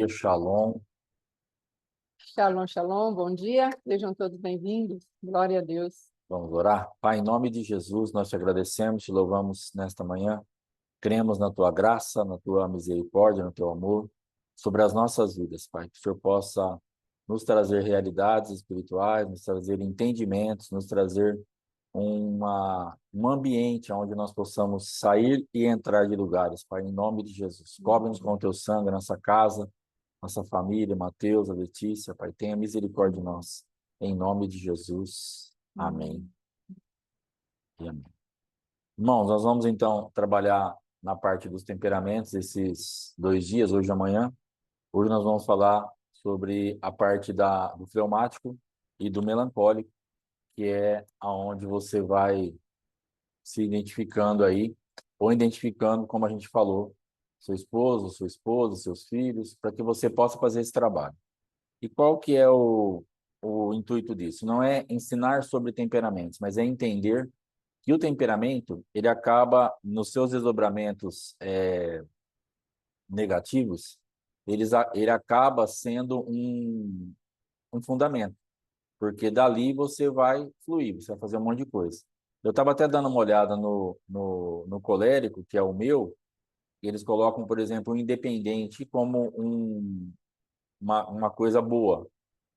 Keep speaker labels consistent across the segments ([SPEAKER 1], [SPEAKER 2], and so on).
[SPEAKER 1] Shalom.
[SPEAKER 2] Shalom, shalom, bom dia, sejam todos bem-vindos, glória a Deus.
[SPEAKER 1] Vamos orar? Pai, em nome de Jesus, nós te agradecemos, te louvamos nesta manhã. Cremos na tua graça, na tua misericórdia, no teu amor, sobre as nossas vidas, Pai. Que o Senhor possa nos trazer realidades espirituais, nos trazer entendimentos, nos trazer um ambiente onde nós possamos sair e entrar de lugares, Pai, em nome de Jesus. Cobre-nos com o teu sangue, nossa casa, nossa família, Mateus, a Letícia, Pai, tenha misericórdia de nós. Em nome de Jesus. Amém. E amém. Irmãos, nós vamos então trabalhar na parte dos temperamentos esses 2 dias, hoje e amanhã. Hoje nós vamos falar sobre a parte do fleumático e do melancólico, que é aonde você vai se identificando aí, ou identificando, como a gente falou, seu esposo, sua esposa, seus filhos, para que você possa fazer esse trabalho. E qual que é o intuito disso? Não é ensinar sobre temperamentos, mas é entender que o temperamento, ele acaba, nos seus desdobramentos negativos, ele acaba sendo um fundamento, porque dali você vai fluir, você vai fazer um monte de coisa. Eu estava até dando uma olhada no colérico, que é o meu, e eles colocam, por exemplo, o independente como uma coisa boa.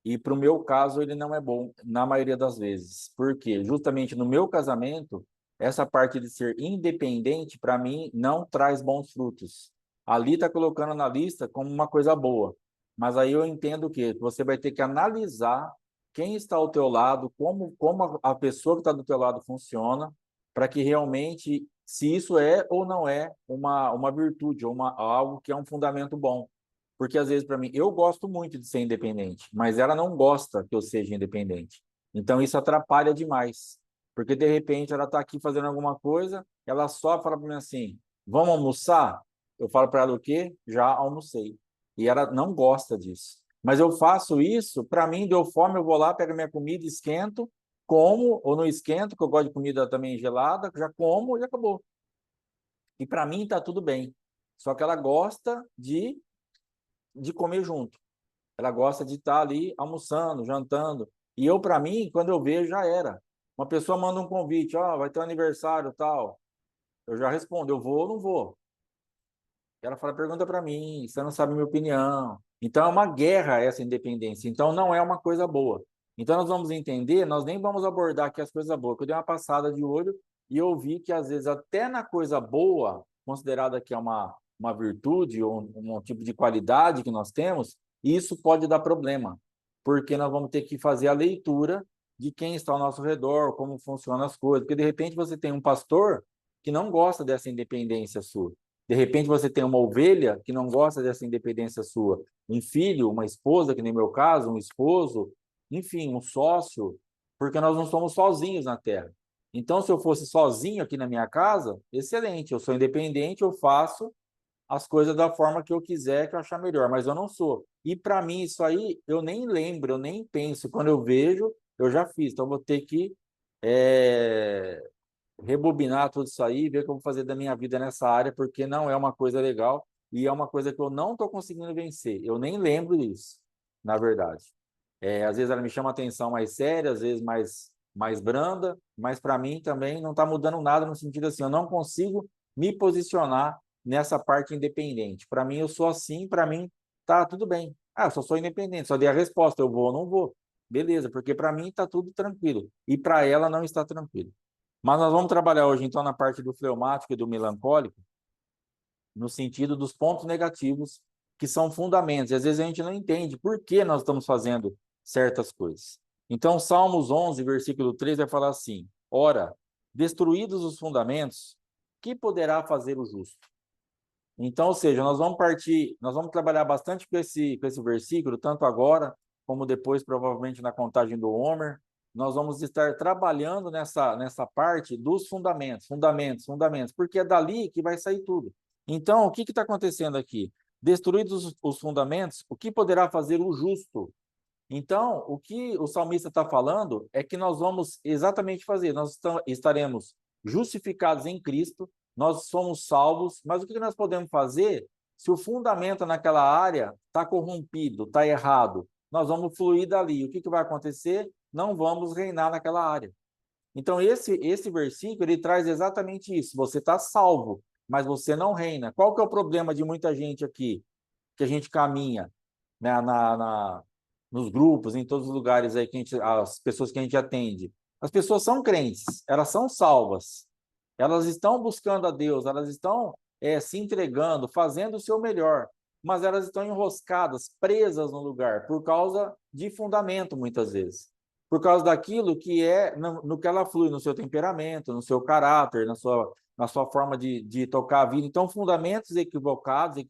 [SPEAKER 1] E para o meu caso, ele não é bom, na maioria das vezes. Porque justamente no meu casamento, essa parte de ser independente, para mim, não traz bons frutos. Ali está colocando na lista como uma coisa boa. Mas aí eu entendo que você vai ter que analisar quem está ao teu lado, como a pessoa que está do teu lado funciona, para que realmente, se isso é ou não é uma virtude, ou algo que é um fundamento bom. Porque às vezes, para mim, eu gosto muito de ser independente, mas ela não gosta que eu seja independente. Então isso atrapalha demais. Porque de repente ela está aqui fazendo alguma coisa, ela só fala para mim assim: vamos almoçar? Eu falo para ela o quê? Já almocei. E ela não gosta disso. Mas eu faço isso, para mim, deu fome, eu vou lá, pego minha comida, esquento, como, ou não esquento, que eu gosto de comida também gelada, já como e acabou. E para mim está tudo bem. Só que ela gosta de comer junto. Ela gosta de estar ali almoçando, jantando. E eu, para mim, quando eu vejo, já era. Uma pessoa manda um convite, ó, vai ter um aniversário tal. Eu já respondo, eu vou ou não vou. Ela fala, pergunta para mim, você não sabe a minha opinião. Então é uma guerra essa independência. Então não é uma coisa boa. Então nós vamos entender, nós nem vamos abordar aqui as coisas boas, que eu dei uma passada de olho e eu vi que às vezes até na coisa boa, considerada que é uma virtude ou um tipo de qualidade que nós temos, isso pode dar problema, porque nós vamos ter que fazer a leitura de quem está ao nosso redor, como funcionam as coisas, porque de repente você tem um pastor que não gosta dessa independência sua. De repente você tem uma ovelha que não gosta dessa independência sua, um filho, uma esposa, que nem meu caso, um esposo, enfim, um sócio, porque nós não somos sozinhos na Terra. Então, se eu fosse sozinho aqui na minha casa, excelente, eu sou independente, eu faço as coisas da forma que eu quiser, que eu achar melhor, mas eu não sou. E para mim, isso aí, eu nem lembro, eu nem penso. Quando eu vejo, eu já fiz. Então, eu vou ter que é, rebobinar tudo isso aí, ver o que eu vou fazer da minha vida nessa área, porque não é uma coisa legal e é uma coisa que eu não estou conseguindo vencer. Eu nem lembro disso, na verdade. Às vezes ela me chama atenção mais séria, às vezes mais branda, mas para mim também não está mudando nada no sentido assim, eu não consigo me posicionar nessa parte independente. Para mim, eu sou assim, para mim, tá tudo bem. Ah, eu só sou independente, só dei a resposta, eu vou ou não vou. Beleza, porque para mim está tudo tranquilo e para ela não está tranquilo. Mas nós vamos trabalhar hoje, então, na parte do fleumático e do melancólico, no sentido dos pontos negativos, que são fundamentos. E às vezes a gente não entende por que nós estamos fazendo certas coisas. Então, Salmos 11, versículo 3, vai falar assim: ora, destruídos os fundamentos, que poderá fazer o justo? Então, ou seja, nós vamos trabalhar bastante com esse versículo, tanto agora como depois, provavelmente, na contagem do Homer. Nós vamos estar trabalhando nessa parte dos fundamentos, porque é dali que vai sair tudo. Então, o que está acontecendo aqui? Destruídos os fundamentos, o que poderá fazer o justo? Então, o que o salmista está falando é que nós vamos exatamente fazer, nós estaremos justificados em Cristo, nós somos salvos, mas o que nós podemos fazer Se o fundamento naquela área está corrompido, está errado, nós vamos fluir dali. O que vai acontecer? Não vamos reinar naquela área. Então, esse versículo, ele traz exatamente isso. Você está salvo, mas você não reina. Qual que é o problema de muita gente aqui? Que a gente caminha, né, nos grupos, em todos os lugares aí que as pessoas que a gente atende. As pessoas são crentes, elas são salvas. Elas estão buscando a Deus, elas estão se entregando, fazendo o seu melhor, mas elas estão enroscadas, presas no lugar, por causa de fundamento, muitas vezes. Por causa daquilo que no que ela flui, no seu temperamento, no seu caráter, na sua forma de tocar a vida. Então, fundamentos equivocados,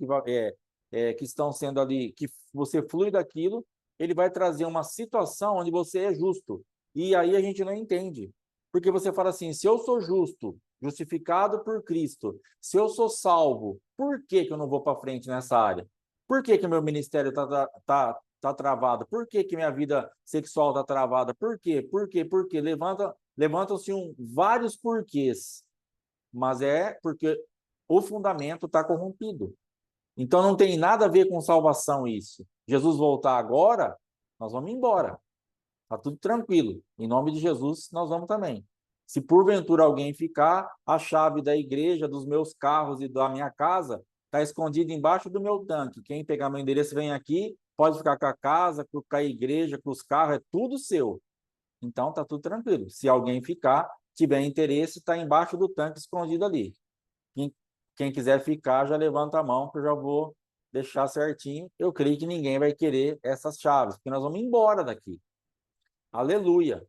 [SPEAKER 1] que estão sendo ali, que você flui daquilo, ele vai trazer uma situação onde você é justo. E aí a gente não entende. Porque você fala assim, se eu sou justo, justificado por Cristo, se eu sou salvo, por que eu não vou para frente nessa área? Por que meu ministério está travado? Por que minha vida sexual está travada? Por quê? Por quê? Por quê? Levantam-se vários porquês, mas é porque o fundamento está corrompido. Então não tem nada a ver com salvação isso. Jesus voltar agora, nós vamos embora. Está tudo tranquilo. Em nome de Jesus, nós vamos também. Se porventura alguém ficar, a chave da igreja, dos meus carros e da minha casa está escondida embaixo do meu tanque. Quem pegar meu endereço vem aqui, pode ficar com a casa, com a igreja, com os carros, é tudo seu. Então está tudo tranquilo. Se alguém ficar, tiver interesse, está embaixo do tanque escondido ali. Quem quiser ficar, já levanta a mão, que eu já vou deixar certinho. Eu creio que ninguém vai querer essas chaves, porque nós vamos embora daqui. Aleluia.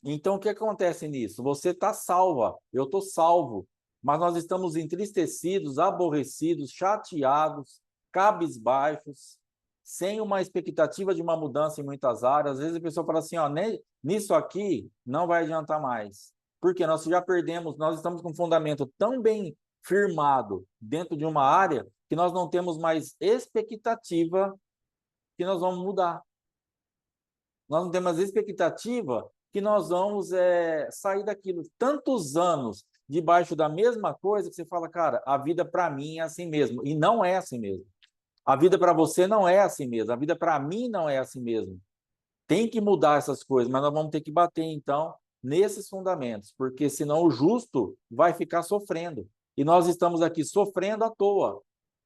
[SPEAKER 1] Então, o que acontece nisso? Você está salva, eu estou salvo, mas nós estamos entristecidos, aborrecidos, chateados, cabisbaixos, sem uma expectativa de uma mudança em muitas áreas. Às vezes a pessoa fala assim, ó, nisso aqui não vai adiantar mais, porque nós já perdemos, nós estamos com um fundamento tão bem firmado dentro de uma área que nós não temos mais expectativa que nós vamos mudar. Nós não temos expectativa que nós vamos sair daquilo. Tantos anos debaixo da mesma coisa que você fala, cara, a vida para mim é assim mesmo. E não é assim mesmo. A vida para você não é assim mesmo. A vida para mim não é assim mesmo. Tem que mudar essas coisas, mas nós vamos ter que bater, então, nesses fundamentos, porque senão o justo vai ficar sofrendo. E nós estamos aqui sofrendo à toa.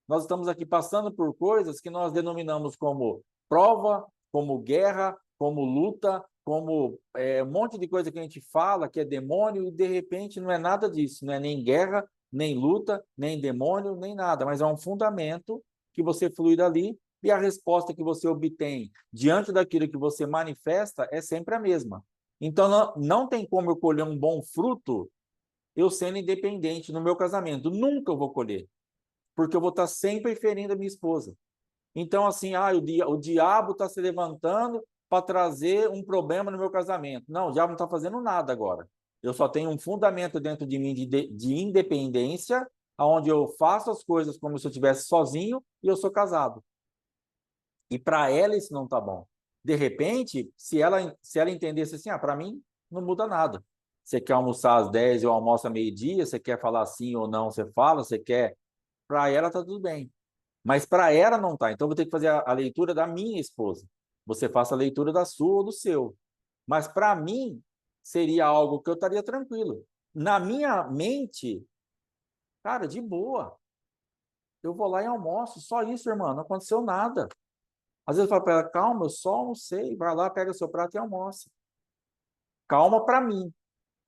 [SPEAKER 1] Nós estamos aqui passando por coisas que nós denominamos como prova, como guerra, como luta, como um monte de coisa que a gente fala que é demônio e de repente não é nada disso, não é nem guerra, nem luta, nem demônio, nem nada, mas é um fundamento que você flui dali e a resposta que você obtém diante daquilo que você manifesta é sempre a mesma. Então não tem como eu colher um bom fruto eu sendo independente no meu casamento, nunca eu vou colher, porque eu vou estar sempre ferindo a minha esposa. Então, assim, o diabo está se levantando para trazer um problema no meu casamento. Não, o diabo não está fazendo nada agora. Eu só tenho um fundamento dentro de mim de independência, onde eu faço as coisas como se eu estivesse sozinho e eu sou casado. E para ela isso não está bom. De repente, se ela entendesse assim, para mim não muda nada. Você quer almoçar às 10, eu almoço à meio-dia, você quer falar sim ou não, você fala, você quer... Para ela está tudo bem. Mas para ela não está. Então, eu vou ter que fazer a leitura da minha esposa. Você faça a leitura da sua ou do seu. Mas para mim, seria algo que eu estaria tranquilo. Na minha mente, cara, de boa. Eu vou lá e almoço. Só isso, irmã. Não aconteceu nada. Às vezes eu falo para ela, calma, eu só almocei. Vai lá, pega seu prato e almoça. Calma para mim,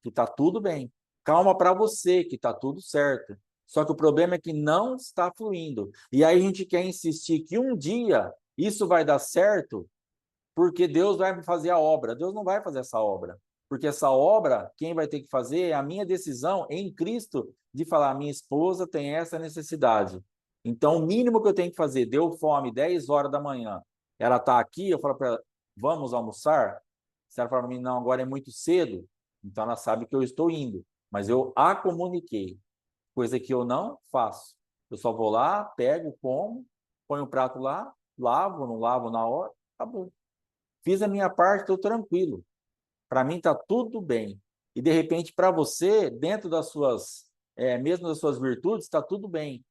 [SPEAKER 1] que está tudo bem. Calma para você, que está tudo certo. Só que o problema é que não está fluindo. E aí a gente quer insistir que um dia isso vai dar certo, porque Deus vai fazer a obra. Deus não vai fazer essa obra. Porque essa obra, quem vai ter que fazer é a minha decisão em Cristo de falar, minha esposa tem essa necessidade. Então, o mínimo que eu tenho que fazer, deu fome, 10 horas da manhã, ela está aqui, eu falo para ela, vamos almoçar? Se ela fala para mim, não, agora é muito cedo, então ela sabe que eu estou indo. Mas eu a comuniquei, coisa que eu não faço. Eu só vou lá, pego, como, ponho o prato lá, lavo, não lavo na hora, acabou. Fiz a minha parte, estou tranquilo. Para mim está tudo bem. E de repente, para você, dentro das suas, mesmo das suas virtudes, está tudo bem.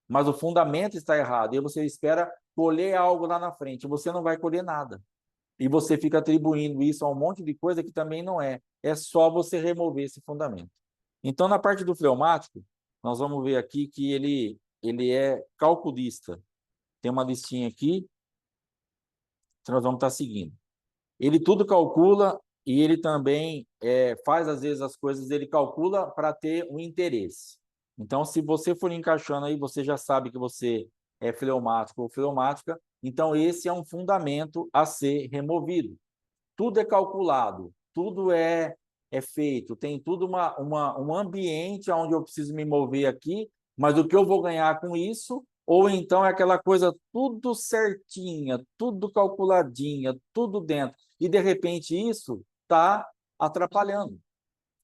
[SPEAKER 1] mas o fundamento está errado, e você espera colher algo lá na frente, você não vai colher nada. E você fica atribuindo isso a um monte de coisa que também não é. É só você remover esse fundamento. Então, na parte do fleumático, nós vamos ver aqui que ele é calculista. Tem uma listinha aqui que nós vamos estar seguindo. Ele tudo calcula e ele também faz, às vezes, as coisas, ele calcula para ter um interesse. Então, se você for encaixando aí, você já sabe que você é fleumático ou fleumática, então esse é um fundamento a ser removido. Tudo é calculado, tudo é feito, tem tudo um ambiente onde eu preciso me mover aqui, mas o que eu vou ganhar com isso, ou então é aquela coisa tudo certinha, tudo calculadinha, tudo dentro, e de repente isso está atrapalhando.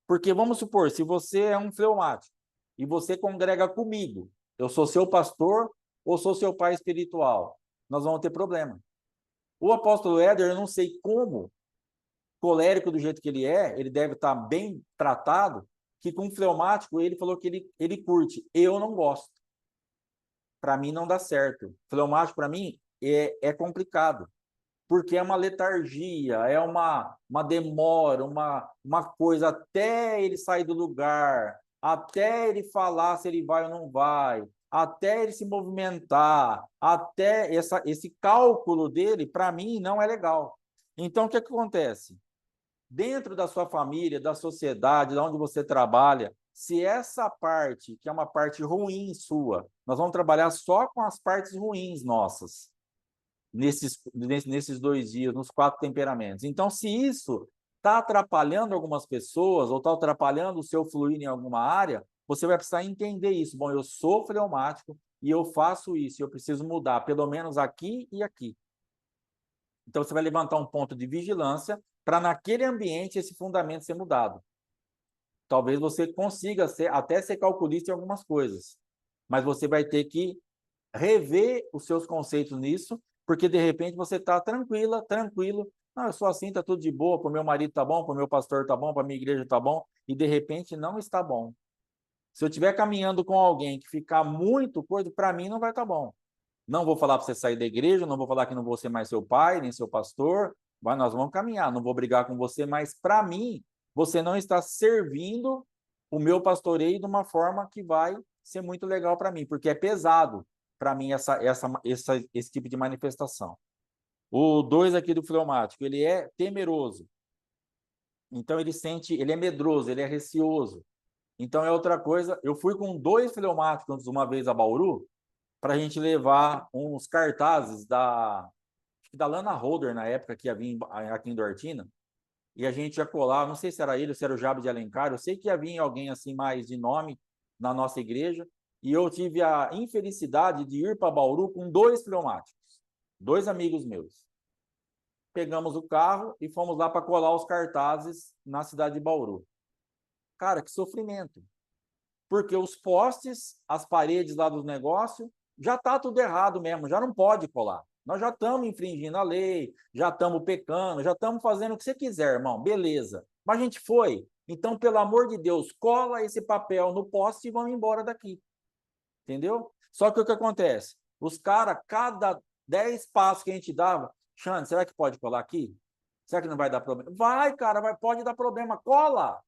[SPEAKER 1] Porque vamos supor, se você é um fleumático e você congrega comigo, eu sou seu pastor ou sou seu pai espiritual, nós vamos ter problema. O apóstolo Éder, eu não sei como, colérico do jeito que ele deve estar bem tratado, que com fleumático ele falou que ele curte. Eu não gosto. Para mim não dá certo. Fleumático para mim é complicado, porque é uma letargia, é uma demora, uma coisa até ele sair do lugar, até ele falar se ele vai ou não vai, até ele se movimentar, até esse cálculo dele, para mim, não é legal. Então, o que acontece? Dentro da sua família, da sociedade, de onde você trabalha, se essa parte, que é uma parte ruim sua, nós vamos trabalhar só com as partes ruins nossas, nesses 2 dias, nos 4 temperamentos. Então, se isso está atrapalhando algumas pessoas, ou está atrapalhando o seu fluir em alguma área, você vai precisar entender isso. Bom, eu sou fleumático e eu faço isso, eu preciso mudar, pelo menos aqui e aqui. Então, você vai levantar um ponto de vigilância para, naquele ambiente, esse fundamento ser mudado. Talvez você consiga até ser calculista em algumas coisas, mas você vai ter que rever os seus conceitos nisso, porque, de repente, você está tranquilo. Não, eu sou assim, está tudo de boa, para o meu marido está bom, para o meu pastor está bom, para a minha igreja está bom, e, de repente, não está bom. Se eu estiver caminhando com alguém que ficar muito coisa, para mim não vai estar bom. Não vou falar para você sair da igreja, não vou falar que não vou ser mais seu pai, nem seu pastor, mas nós vamos caminhar, não vou brigar com você, mas para mim, você não está servindo o meu pastoreio de uma forma que vai ser muito legal para mim, porque é pesado para mim esse tipo de manifestação. O 2 aqui do fleumático, ele é temeroso. Então ele é medroso, ele é receoso. Então é outra coisa. Eu fui com 2 fleumáticos uma vez a Bauru, para a gente levar uns cartazes da Lana Holder, na época que ia vir aqui em Duartina, e a gente ia colar, não sei se era ele ou se era o Jabo de Alencar, eu sei que ia vir alguém assim mais de nome na nossa igreja, e eu tive a infelicidade de ir para Bauru com 2 fleumáticos, 2 amigos meus. Pegamos o carro e fomos lá para colar os cartazes na cidade de Bauru. Cara, que sofrimento. Porque os postes, as paredes lá dos negócios, já está tudo errado mesmo, já não pode colar. Nós já estamos infringindo a lei, já estamos pecando, já estamos fazendo o que você quiser, irmão, beleza. Mas a gente foi. Então, pelo amor de Deus, cola esse papel no poste e vamos embora daqui. Entendeu? Só que o que acontece? Os caras, cada 10 passos que a gente dava, Xande, será que pode colar aqui? Será que não vai dar problema? Vai, cara, pode dar problema, cola.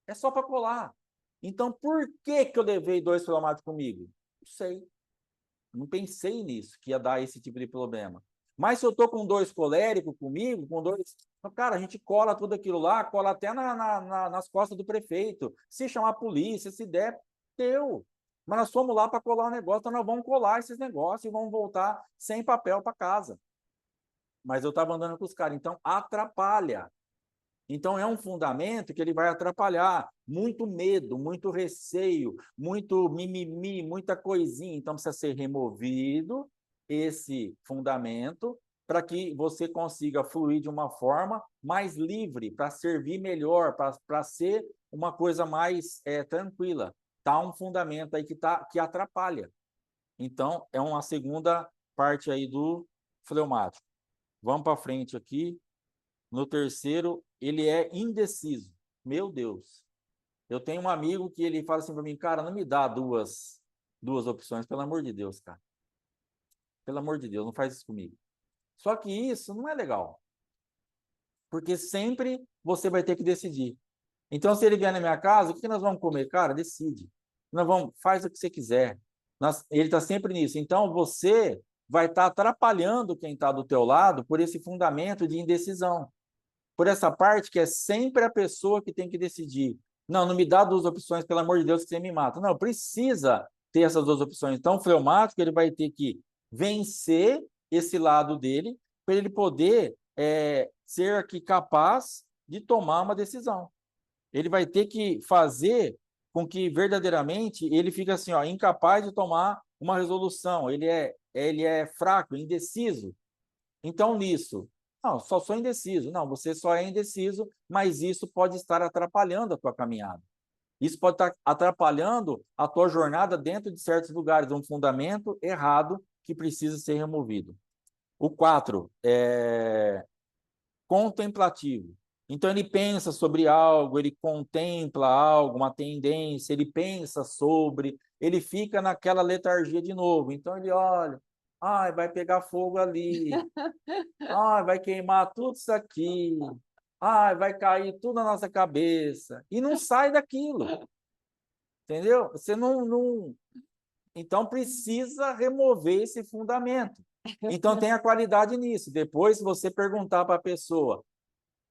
[SPEAKER 1] É só para colar. Então, por que eu levei 2 fleumáticos comigo? Não sei. Não pensei nisso, que ia dar esse tipo de problema. Mas se eu estou com 2 coléricos comigo, com 2. Cara, a gente cola tudo aquilo lá, cola até nas costas do prefeito. Se chamar a polícia, se der, deu. Mas nós fomos lá para colar o negócio, então nós vamos colar esses negócios e vamos voltar sem papel para casa. Mas eu estava andando com os caras, então atrapalha. Então, é um fundamento que ele vai atrapalhar. Muito medo, muito receio, muito mimimi, muita coisinha. Então, precisa ser removido esse fundamento para que você consiga fluir de uma forma mais livre, para servir melhor, para ser uma coisa mais tranquila. Está um fundamento aí que atrapalha. Então, é uma segunda parte aí do fleumático. Vamos para frente aqui. No terceiro, ele é indeciso. Meu Deus. Eu tenho um amigo que ele fala assim para mim, cara, não me dá 2 duas opções, pelo amor de Deus, cara. Pelo amor de Deus, não faz isso comigo. Só que isso não é legal. Porque sempre você vai ter que decidir. Então, se ele vier na minha casa, o que nós vamos comer? Cara, decide. Nós vamos, faz o que você quiser. Ele está sempre nisso. Então, você vai estar atrapalhando quem está do teu lado por esse fundamento de indecisão. Por essa parte que é sempre a pessoa que tem que decidir. Não, não me dá duas opções, pelo amor de Deus, que você me mata. Não, precisa ter essas duas opções. Então, o fleumático, ele vai ter que vencer esse lado dele para ele poder ser aqui capaz de tomar uma decisão. Ele vai ter que fazer com que verdadeiramente ele fique assim, ó, incapaz de tomar uma resolução. Ele é fraco, indeciso. Então, nisso, não, só sou indeciso. Não, você só é indeciso, mas isso pode estar atrapalhando a tua caminhada. Isso pode estar atrapalhando a tua jornada dentro de certos lugares, um fundamento errado que precisa ser removido. O 4 é contemplativo. Então, ele pensa sobre algo, ele contempla algo, uma tendência, ele pensa sobre, ele fica naquela letargia de novo. Então, ele olha, vai pegar fogo ali, vai queimar tudo isso aqui, vai cair tudo na nossa cabeça, e não sai daquilo, entendeu? Você não... Então, precisa remover esse fundamento. Então, tem a qualidade nisso. Depois, se você perguntar para a pessoa,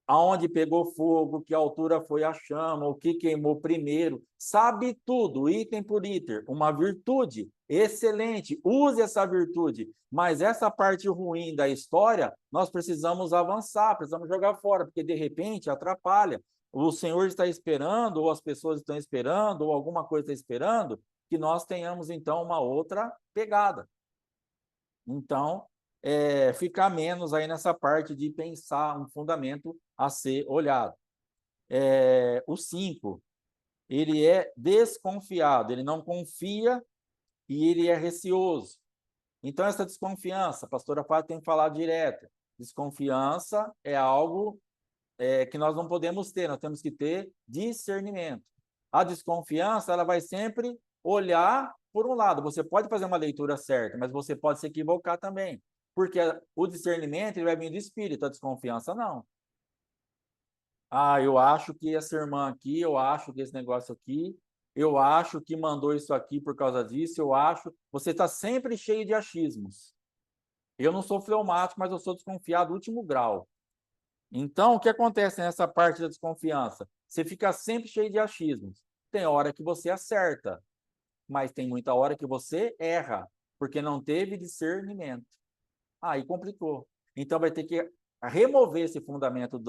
[SPEAKER 1] aonde pegou fogo, que altura foi a chama, o que queimou primeiro, sabe tudo, item por item, uma virtude excelente, use essa virtude, mas essa parte ruim da história, nós precisamos avançar, precisamos jogar fora, porque de repente atrapalha. O Senhor está esperando, ou as pessoas estão esperando, ou alguma coisa está esperando, que nós tenhamos então uma outra pegada. Então, ficar menos aí nessa parte de pensar um fundamento a ser olhado. O 5, ele é desconfiado, ele não confia e ele é receoso. Então, essa desconfiança, a pastora Fátima tem falado direto, desconfiança é algo que nós não podemos ter, nós temos que ter discernimento. A desconfiança, ela vai sempre olhar por um lado. Você pode fazer uma leitura certa, mas você pode se equivocar também. Porque o discernimento ele vai vir do espírito, a desconfiança não. Eu acho que essa irmã aqui, eu acho que esse negócio aqui, eu acho que mandou isso aqui por causa disso, eu acho... Você está sempre cheio de achismos. Eu não sou fleumático, mas eu sou desconfiado do último grau. Então, o que acontece nessa parte da desconfiança? Você fica sempre cheio de achismos. Tem hora que você acerta, mas tem muita hora que você erra, porque não teve discernimento. Aí complicou. Então, vai ter que remover esse fundamento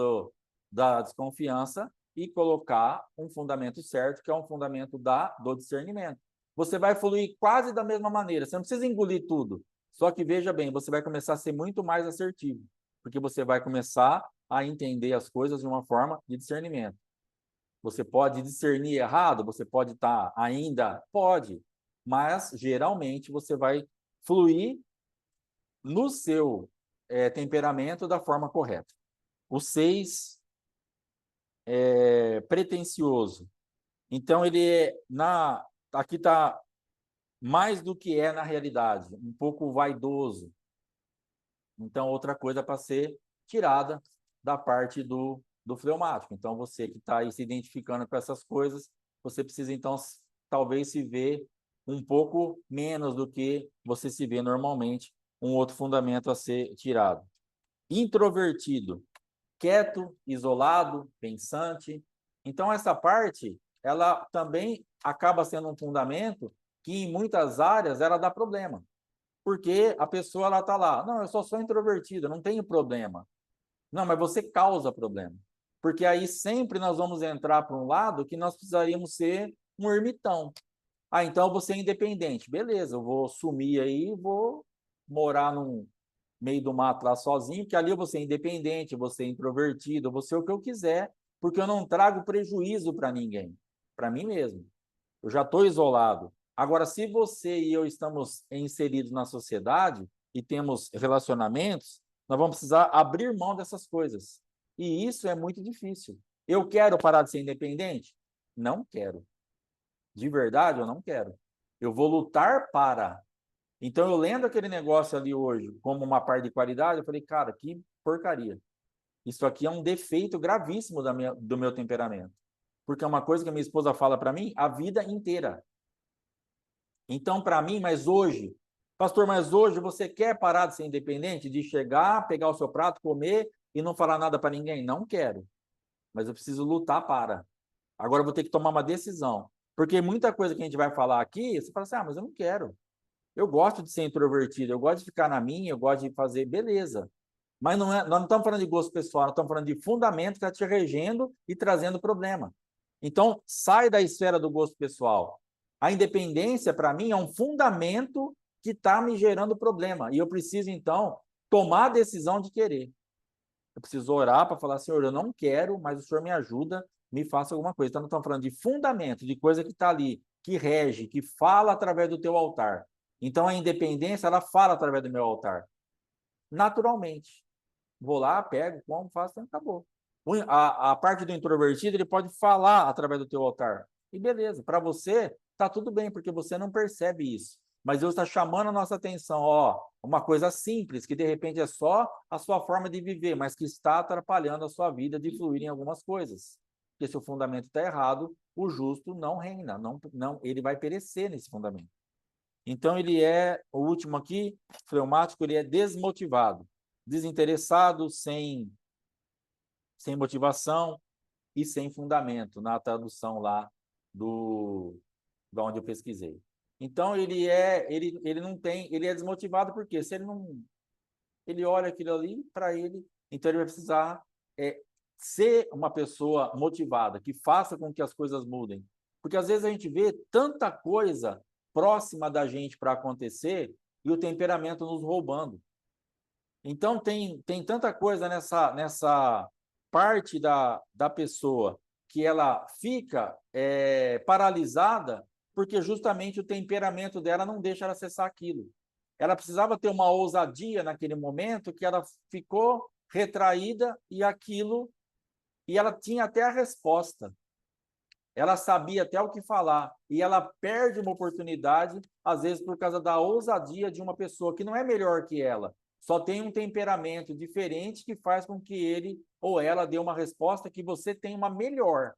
[SPEAKER 1] da desconfiança e colocar um fundamento certo, que é um fundamento do discernimento. Você vai fluir quase da mesma maneira. Você não precisa engolir tudo. Só que, veja bem, você vai começar a ser muito mais assertivo, porque você vai começar a entender as coisas de uma forma de discernimento. Você pode discernir errado, você pode estar ainda... Pode, mas geralmente você vai fluir no seu temperamento da forma correta. O 6 é pretensioso. Então, ele aqui está mais do que é na realidade, um pouco vaidoso. Então, outra coisa para ser tirada da parte do fleumático. Então, você que está aí se identificando com essas coisas, você precisa, então, talvez se ver um pouco menos do que você se vê normalmente, um outro fundamento a ser tirado. Introvertido, quieto, isolado, pensante. Então, essa parte, ela também acaba sendo um fundamento que, em muitas áreas, ela dá problema. Porque a pessoa, ela está lá, não, eu só sou introvertida, não tenho problema. Não, mas você causa problema. Porque aí sempre nós vamos entrar para um lado que nós precisaríamos ser um ermitão. Então eu vou ser independente. Beleza, eu vou sumir aí, vou morar no meio do mato lá sozinho, que ali eu vou ser independente, eu vou ser introvertido, eu vou ser o que eu quiser, porque eu não trago prejuízo para ninguém, para mim mesmo. Eu já estou isolado. Agora, se você e eu estamos inseridos na sociedade e temos relacionamentos, nós vamos precisar abrir mão dessas coisas. E isso é muito difícil. Eu quero parar de ser independente? Não quero. De verdade, eu não quero. Eu vou lutar para. Então, eu lendo aquele negócio ali hoje como uma parte de qualidade, eu falei, cara, que porcaria. Isso aqui é um defeito gravíssimo do meu temperamento. Porque é uma coisa que a minha esposa fala para mim a vida inteira. Então, para mim, mas hoje, pastor, mas hoje você quer parar de ser independente, de chegar, pegar o seu prato, comer e não falar nada para ninguém? Não quero. Mas eu preciso lutar para. Agora eu vou ter que tomar uma decisão. Porque muita coisa que a gente vai falar aqui, você fala assim, mas eu não quero. Eu gosto de ser introvertido, eu gosto de ficar na minha, eu gosto de fazer, beleza. Mas nós não estamos falando de gosto pessoal, nós estamos falando de fundamento que está te regendo e trazendo problema. Então, sai da esfera do gosto pessoal. A independência, para mim, é um fundamento que está me gerando problema. E eu preciso, então, tomar a decisão de querer. Eu preciso orar para falar, Senhor, eu não quero, mas o Senhor me ajuda, me faça alguma coisa. Então, nós estamos falando de fundamento, de coisa que está ali, que rege, que fala através do teu altar. Então, a independência, ela fala através do meu altar. Naturalmente. Vou lá, pego, como, faço, então acabou. A parte do introvertido, ele pode falar através do teu altar. E beleza, para você, tá tudo bem, porque você não percebe isso. Mas Deus está chamando a nossa atenção, ó, uma coisa simples, que de repente é só a sua forma de viver, mas que está atrapalhando a sua vida de fluir em algumas coisas. Porque se o fundamento está errado, o justo não reina, não, ele vai perecer nesse fundamento. Então, ele é, o último aqui, fleumático, ele é desmotivado, desinteressado, sem motivação e sem fundamento, na tradução lá da onde eu pesquisei. Então, ele não tem, ele é desmotivado porque se ele não, ele olha aquilo ali, para ele, então ele vai precisar ser uma pessoa motivada, que faça com que as coisas mudem. Porque às vezes a gente vê tanta coisa próxima da gente para acontecer e o temperamento nos roubando. Então, tem tanta coisa nessa parte da pessoa que ela fica paralisada porque justamente o temperamento dela não deixa ela acessar aquilo. Ela precisava ter uma ousadia naquele momento que ela ficou retraída e ela tinha até a resposta. Ela sabia até o que falar e ela perde uma oportunidade, às vezes por causa da ousadia de uma pessoa que não é melhor que ela, só tem um temperamento diferente que faz com que ele ou ela dê uma resposta que você tem uma melhor.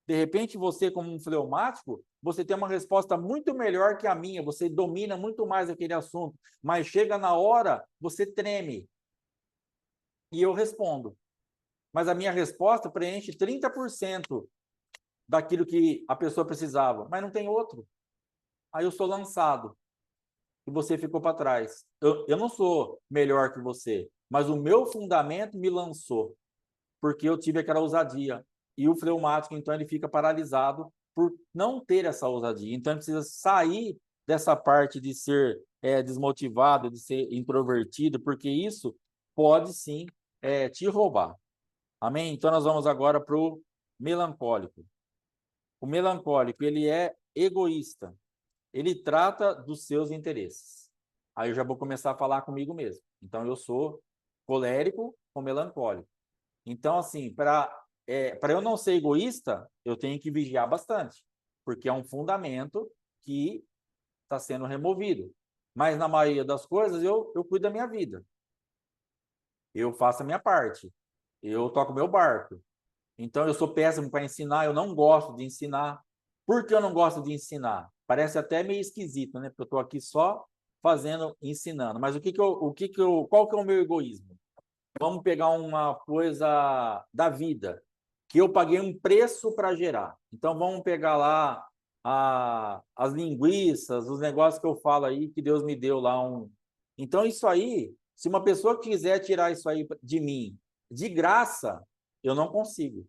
[SPEAKER 1] De repente, você, como um fleumático, você tem uma resposta muito melhor que a minha, você domina muito mais aquele assunto, mas chega na hora, você treme. E eu respondo. Mas a minha resposta preenche 30% daquilo que a pessoa precisava, mas não tem outro. Aí eu sou lançado e você ficou para trás. Eu não sou melhor que você, mas o meu fundamento me lançou, porque eu tive aquela ousadia. E o fleumático, então, ele fica paralisado por não ter essa ousadia. Então, ele precisa sair dessa parte de ser desmotivado, de ser introvertido, porque isso pode, sim, te roubar. Amém? Então, nós vamos agora para o melancólico. O melancólico, ele é egoísta. Ele trata dos seus interesses. Aí eu já vou começar a falar comigo mesmo. Então, eu sou colérico ou melancólico. Então, assim, para eu não ser egoísta, eu tenho que vigiar bastante, porque é um fundamento que está sendo removido. Mas, na maioria das coisas, eu cuido da minha vida. Eu faço a minha parte. Eu toco meu barco. Então, eu sou péssimo para ensinar, eu não gosto de ensinar. Por que eu não gosto de ensinar? Parece até meio esquisito, né? Porque eu estou aqui só fazendo, ensinando. Mas qual que é o meu egoísmo? Vamos pegar uma coisa da vida, que eu paguei um preço para gerar. Então, vamos pegar lá as linguiças, os negócios que eu falo aí, que Deus me deu lá. Então, isso aí, se uma pessoa quiser tirar isso aí de mim, de graça, eu não consigo.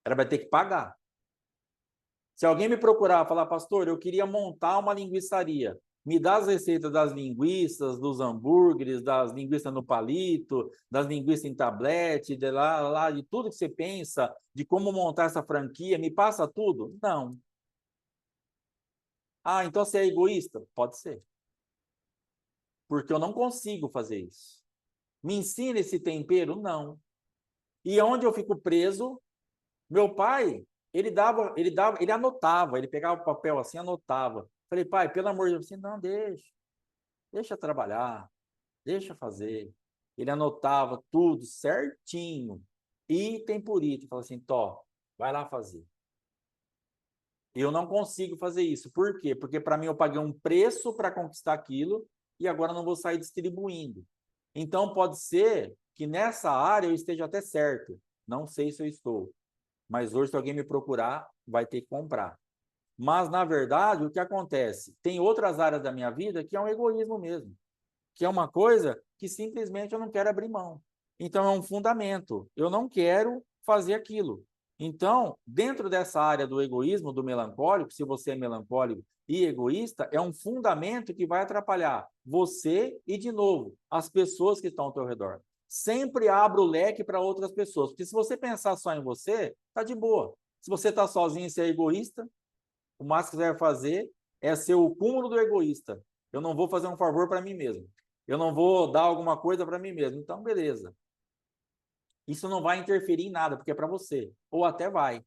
[SPEAKER 1] Ela vai ter que pagar. Se alguém me procurar, falar, pastor, eu queria montar uma linguiçaria, me dá as receitas das linguiças, dos hambúrgueres, das linguiças no palito, das linguiças em tablete, de tudo que você pensa, de como montar essa franquia, me passa tudo? Não. Ah, então você é egoísta? Pode ser. Porque eu não consigo fazer isso. Me ensina esse tempero? Não. E onde eu fico preso, meu pai, ele anotava, ele pegava o papel assim, anotava. Falei, pai, pelo amor de Deus, assim, não, deixa trabalhar, deixa fazer. Ele anotava tudo certinho, item por item. Falei assim, Tó, vai lá fazer. Eu não consigo fazer isso. Por quê? Porque para mim eu paguei um preço para conquistar aquilo e agora não vou sair distribuindo. Então pode ser que nessa área eu esteja até certo. Não sei se eu estou. Mas hoje, se alguém me procurar, vai ter que comprar. Mas, na verdade, o que acontece? Tem outras áreas da minha vida que é um egoísmo mesmo, que é uma coisa que simplesmente eu não quero abrir mão. Então, é um fundamento. Eu não quero fazer aquilo. Então, dentro dessa área do egoísmo, do melancólico, se você é melancólico e egoísta, é um fundamento que vai atrapalhar você e, de novo, as pessoas que estão ao teu redor. Sempre abra o leque para outras pessoas, porque se você pensar só em você, tá de boa. Se você está sozinho e você é egoísta, o máximo que você vai fazer é ser o cúmulo do egoísta. Eu não vou fazer um favor para mim mesmo. Eu não vou dar alguma coisa para mim mesmo. Então, beleza. Isso não vai interferir em nada, porque é para você. Ou até vai.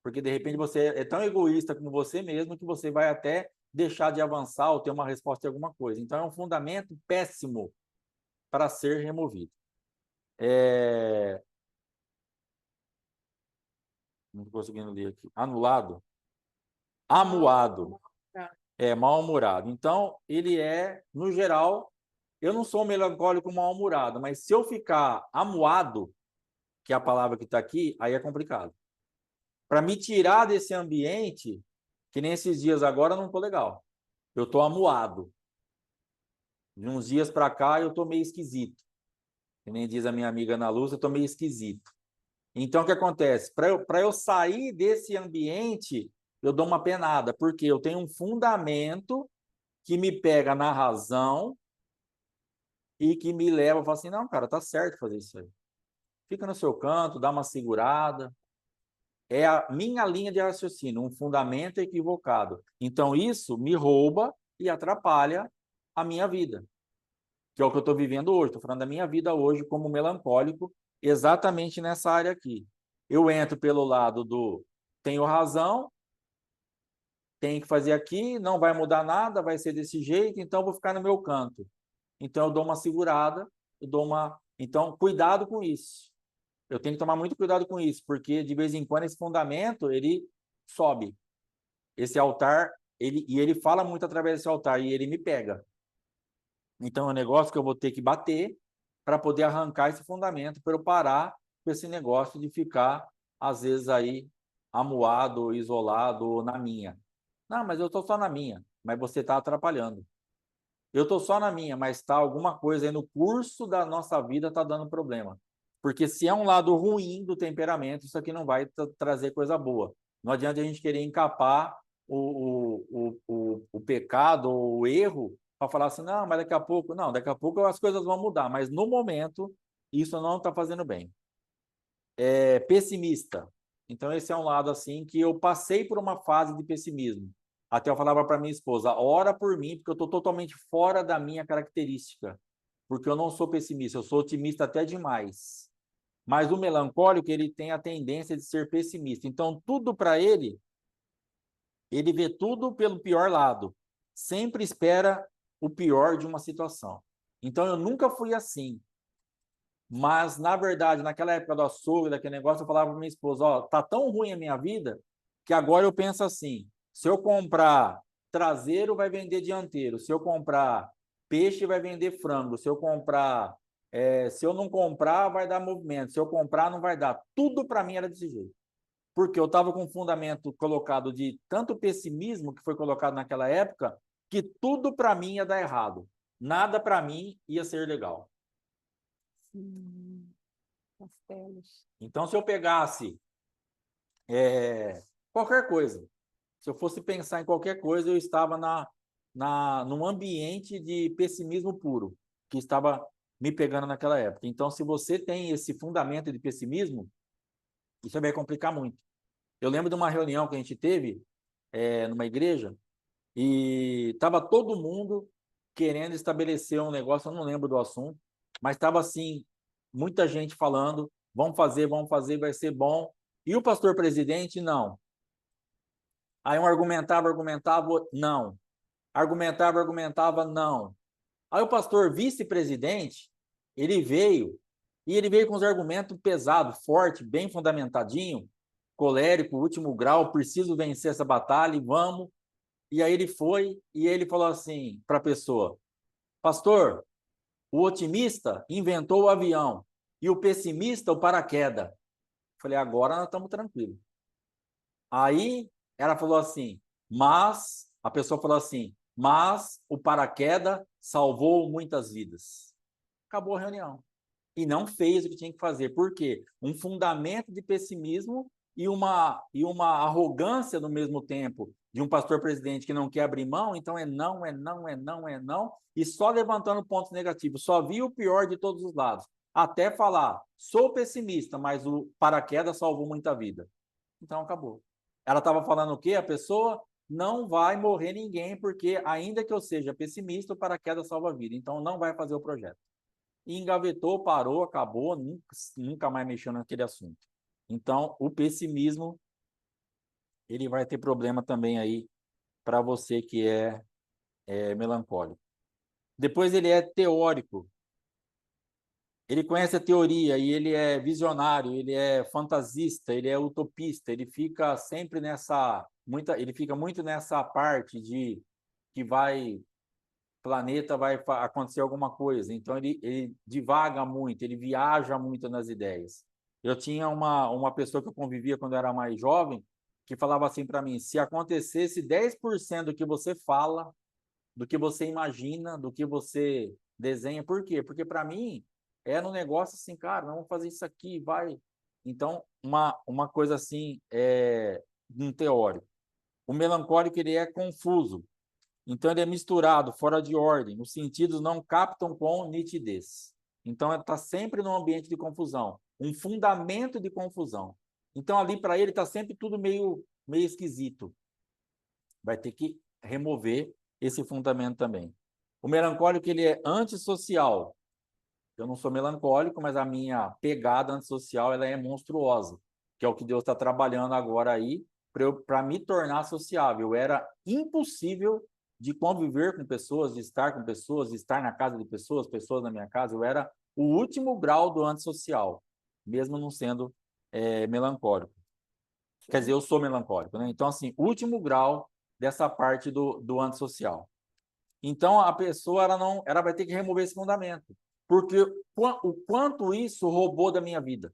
[SPEAKER 1] Porque, de repente, você é tão egoísta como você mesmo que você vai até deixar de avançar ou ter uma resposta de alguma coisa. Então, é um fundamento péssimo para ser removido. Não estou conseguindo ler aqui. Anulado. Amuado. Mal-humorado. Então, ele é, no geral, eu não sou um melancólico mal-humorado, mas se eu ficar amuado, que é a palavra que está aqui, aí é complicado. Para me tirar desse ambiente, que nesses dias agora eu não estou legal. Eu estou amuado. De uns dias para cá eu estou meio esquisito. Que nem diz a minha amiga Ana Lúcia, eu estou meio esquisito. Então, o que acontece? Para eu sair desse ambiente, eu dou uma penada, porque eu tenho um fundamento que me pega na razão e que me leva a falar assim, não, cara, tá certo fazer isso aí. Fica no seu canto, dá uma segurada. É a minha linha de raciocínio, um fundamento equivocado. Então, isso me rouba e atrapalha a minha vida, que é o que eu estou vivendo hoje. Estou falando da minha vida hoje como melancólico, exatamente nessa área aqui. Eu entro pelo lado do tenho razão, tenho que fazer aqui, não vai mudar nada, vai ser desse jeito, então vou ficar no meu canto. Então, eu dou uma segurada, eu dou uma. Então, cuidado com isso. Eu tenho que tomar muito cuidado com isso, porque de vez em quando esse fundamento ele sobe. Esse altar, ele fala muito através desse altar e ele me pega. Então é um negócio que eu vou ter que bater para poder arrancar esse fundamento, para eu parar com esse negócio de ficar, às vezes, aí amuado, isolado, na minha. Não, mas eu estou só na minha, mas você está atrapalhando. Eu estou só na minha, mas está alguma coisa aí no curso da nossa vida está dando problema. Porque se é um lado ruim do temperamento, isso aqui não vai trazer coisa boa. Não adianta a gente querer encapar o pecado ou o erro para falar assim, não, mas daqui a pouco, não, daqui a pouco as coisas vão mudar, mas no momento isso não está fazendo bem. É pessimista. Então esse é um lado assim que eu passei por uma fase de pessimismo. Até eu falava para minha esposa, ora por mim, porque eu estou totalmente fora da minha característica. Porque eu não sou pessimista, eu sou otimista até demais. Mas o melancólico, ele tem a tendência de ser pessimista. Então, tudo para ele vê tudo pelo pior lado. Sempre espera o pior de uma situação. Então, eu nunca fui assim. Mas, na verdade, naquela época do açougue, daquele negócio, eu falava para minha esposa, ó, tá tão ruim a minha vida, que agora eu penso assim, se eu comprar traseiro, vai vender dianteiro. Se eu comprar peixe, vai vender frango. Se eu comprar, se eu não comprar, vai dar movimento. Se eu comprar, não vai dar. Tudo para mim era desse jeito. Porque eu estava com um fundamento colocado de tanto pessimismo que foi colocado naquela época, que tudo para mim ia dar errado. Nada para mim ia ser legal. Então, se eu pegasse qualquer coisa, se eu fosse pensar em qualquer coisa, eu estava num ambiente de pessimismo puro, que estava me pegando naquela época. Então, se você tem esse fundamento de pessimismo, isso vai complicar muito. Eu lembro de uma reunião que a gente teve numa igreja e estava todo mundo querendo estabelecer um negócio, eu não lembro do assunto, mas estava assim, muita gente falando, vamos fazer, vai ser bom. E o pastor presidente, não. Aí um argumentava, não. argumentava, argumentava, não. Aí o pastor vice-presidente, ele veio, e ele veio com os argumentos pesados, forte, bem fundamentadinho, colérico, último grau, preciso vencer essa batalha e vamos. E aí ele foi e ele falou assim para a pessoa: pastor, o otimista inventou o avião e o pessimista o paraquedas. Falei, agora nós estamos tranquilos. Aí ela falou assim, mas, a pessoa falou assim, mas o paraquedas salvou muitas vidas. Acabou a reunião. E não fez o que tinha que fazer. Por quê? Um fundamento de pessimismo e uma arrogância no mesmo tempo de um pastor presidente que não quer abrir mão, então é não, é não, é não, é não, e só levantando pontos negativos, só viu o pior de todos os lados, até falar, sou pessimista, mas o paraquedas salvou muita vida. Então acabou. Ela estava falando o quê? A pessoa não vai morrer ninguém, porque ainda que eu seja pessimista, o paraquedas salva a vida, então não vai fazer o projeto. E engavetou, parou, acabou, nunca mais mexeu naquele assunto. Então, o pessimismo, ele vai ter problema também aí para você que é melancólico. Depois ele é teórico. Ele conhece a teoria e ele é visionário, ele é fantasista, ele é utopista, ele fica sempre ele fica muito nessa parte de que planeta vai acontecer alguma coisa. Então, ele divaga muito, ele viaja muito nas ideias. Eu tinha uma pessoa que eu convivia quando eu era mais jovem, que falava assim para mim, se acontecesse 10% do que você fala, do que você imagina, do que você desenha, por quê? Porque para mim, era um negócio assim, cara, vamos fazer isso aqui, vai. Então, uma coisa assim, um teórico. O melancólico, ele é confuso. Então, ele é misturado, fora de ordem. Os sentidos não captam com nitidez. Então, ele está sempre num ambiente de confusão, um fundamento de confusão. Então, ali para ele está sempre tudo meio esquisito. Vai ter que remover esse fundamento também. O melancólico, ele é antissocial. Eu não sou melancólico, mas a minha pegada antissocial ela é monstruosa, que é o que Deus está trabalhando agora aí para me tornar sociável. Era impossível de conviver com pessoas, de estar com pessoas, de estar na casa de pessoas, pessoas na minha casa. Eu era o último grau do antissocial, mesmo não sendo melancólico. Quer dizer, eu sou melancólico, né? Então, assim, último grau dessa parte do antissocial. Então, a pessoa ela vai ter que remover esse fundamento. Porque o quanto isso roubou da minha vida,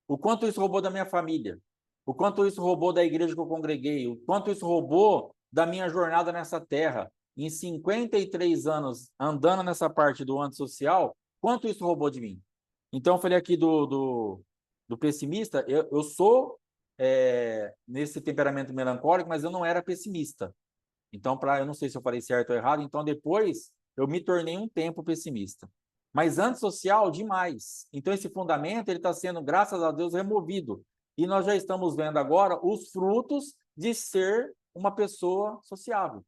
[SPEAKER 1] o quanto isso roubou da minha família, o quanto isso roubou da igreja que eu congreguei, o quanto isso roubou da minha jornada nessa terra, em 53 anos andando nessa parte do antissocial, quanto isso roubou de mim? Então, eu falei aqui do pessimista, eu sou nesse temperamento melancólico, mas eu não era pessimista. Então, eu não sei se eu falei certo ou errado, então depois eu me tornei um tempo pessimista. Mas antissocial, demais. Então, esse fundamento ele está sendo, graças a Deus, removido. E nós já estamos vendo agora os frutos de ser uma pessoa sociável.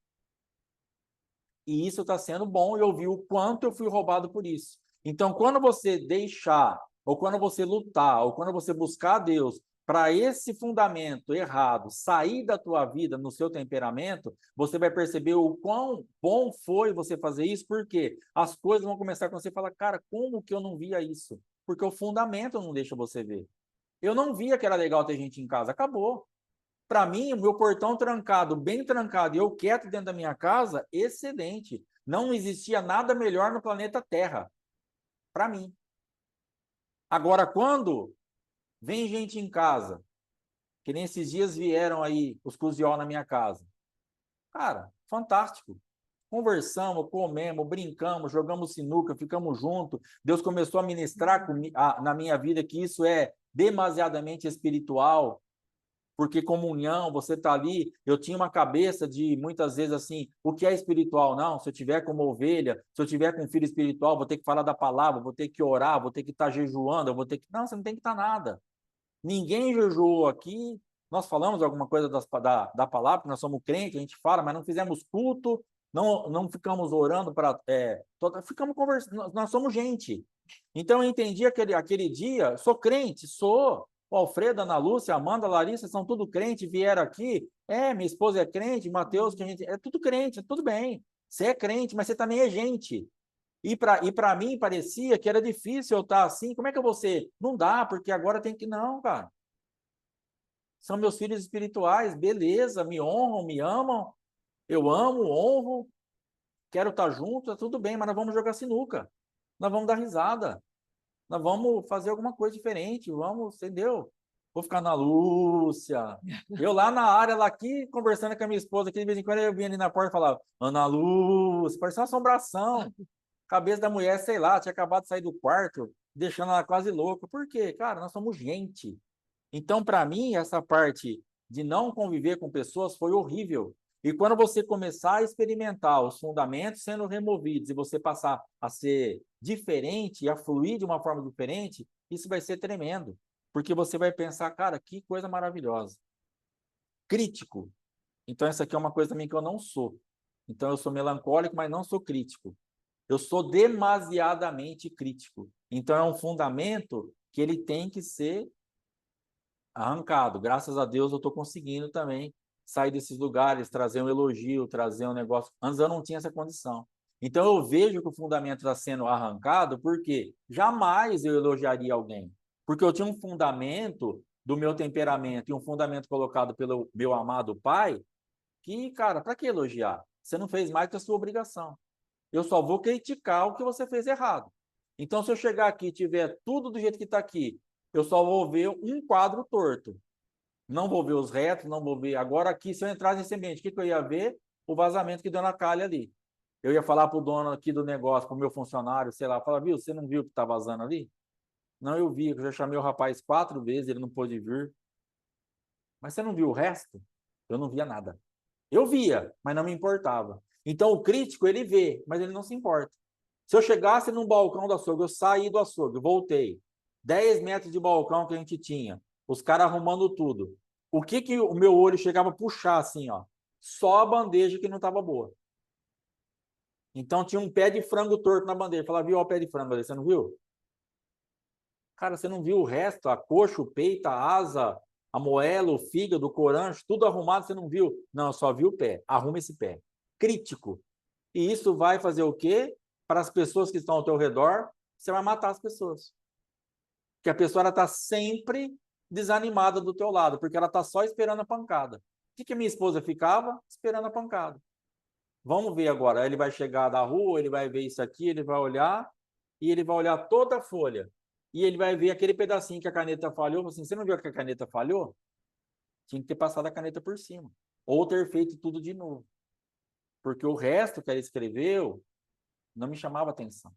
[SPEAKER 1] E isso está sendo bom, e eu vi o quanto eu fui roubado por isso. Então, quando você deixar, ou quando você lutar, ou quando você buscar a Deus para esse fundamento errado sair da tua vida, no seu temperamento, você vai perceber o quão bom foi você fazer isso, porque as coisas vão começar quando você fala, cara, como que eu não via isso? Porque o fundamento não deixa você ver. Eu não via que era legal ter gente em casa, acabou. Para mim, o meu portão trancado, bem trancado, e eu quieto dentro da minha casa, excelente. Não existia nada melhor no planeta Terra, para mim. Agora, quando vem gente em casa, que nem esses dias vieram aí os coziol na minha casa. Cara, fantástico. Conversamos, comemos, brincamos, jogamos sinuca, ficamos juntos. Deus começou a ministrar na minha vida que isso é demasiadamente espiritual, porque comunhão, você está ali. Eu tinha uma cabeça de, muitas vezes, assim, o que é espiritual? Não, se eu tiver como ovelha, se eu tiver com um filho espiritual, vou ter que falar da palavra, vou ter que orar, vou ter que estar jejuando, eu vou ter que... Não, você não tem que estar nada. Ninguém jejuou aqui. Nós falamos alguma coisa da palavra, porque nós somos crentes, a gente fala, mas não fizemos culto, não ficamos orando para. Ficamos conversando, nós somos gente. Então eu entendi aquele dia, sou crente, sou. O Alfredo, a Ana Lúcia, a Amanda, a Larissa, são tudo crente, vieram aqui. Minha esposa é crente, Mateus, que a gente... É tudo crente, tudo bem. Você é crente, mas você também é gente. E para mim parecia que era difícil eu estar assim. Como é que eu vou ser? Não dá, porque agora tem que... Não, cara. São meus filhos espirituais, beleza, me honram, me amam. Eu amo, honro, quero estar junto, tá tudo bem, mas nós vamos jogar sinuca. Nós vamos dar risada. Nós vamos fazer alguma coisa diferente, vamos, entendeu? Vou ficar na Lúcia. Eu lá na área, lá aqui, conversando com a minha esposa, aqui de vez em quando eu vinha ali na porta e falava, Ana Lúcia, parecia uma assombração. Cabeça da mulher, sei lá, tinha acabado de sair do quarto, deixando ela quase louca. Por quê? Cara, nós somos gente. Então, para mim, essa parte de não conviver com pessoas foi horrível. E quando você começar a experimentar os fundamentos sendo removidos e você passar a ser diferente, a fluir de uma forma diferente, isso vai ser tremendo. Porque você vai pensar, cara, que coisa maravilhosa. Crítico. Então, essa aqui é uma coisa também que eu não sou. Então, eu sou melancólico, mas não sou crítico. Eu sou demasiadamente crítico. Então, é um fundamento que ele tem que ser arrancado. Graças a Deus eu estou conseguindo também sair desses lugares, trazer um elogio, trazer um negócio. Antes eu não tinha essa condição. Então eu vejo que o fundamento está sendo arrancado porque jamais eu elogiaria alguém. Porque eu tinha um fundamento do meu temperamento e um fundamento colocado pelo meu amado pai que, cara, para que elogiar? Você não fez mais que a sua obrigação. Eu só vou criticar o que você fez errado. Então, se eu chegar aqui e tiver tudo do jeito que está aqui, eu só vou ver um quadro torto. Não vou ver os retos, não vou ver. Agora, aqui, se eu entrasse nesse ambiente, o que eu ia ver? O vazamento que deu na calha ali. Eu ia falar para o dono aqui do negócio, para o meu funcionário, sei lá, falar, viu, você não viu o que está vazando ali? Não, eu vi, eu já chamei o rapaz 4 vezes, ele não pôde vir. Mas você não viu o resto? Eu não via nada. Eu via, mas não me importava. Então, o crítico, ele vê, mas ele não se importa. Se eu chegasse num balcão do açougue, eu saí do açougue, voltei. 10 metros de balcão que a gente tinha, os caras arrumando tudo. O que o meu olho chegava a puxar assim, ó? Só a bandeja que não estava boa. Então tinha um pé de frango torto na bandeja. Falava, viu o pé de frango ali, você não viu? Cara, você não viu o resto? A coxa, o peito, a asa, a moela, o fígado, o corancho, tudo arrumado, você não viu? Não, só viu o pé. Arruma esse pé. Crítico. E isso vai fazer o quê? Para as pessoas que estão ao teu redor, você vai matar as pessoas. Porque a pessoa está sempre desanimada do teu lado, porque ela está só esperando a pancada. O que a minha esposa ficava? Esperando a pancada. Vamos ver agora. Ele vai chegar da rua, ele vai ver isso aqui, ele vai olhar, e ele vai olhar toda a folha. E ele vai ver aquele pedacinho que a caneta falhou. Assim, você não viu que a caneta falhou? Tinha que ter passado a caneta por cima. Ou ter feito tudo de novo. Porque o resto que ela escreveu não me chamava atenção.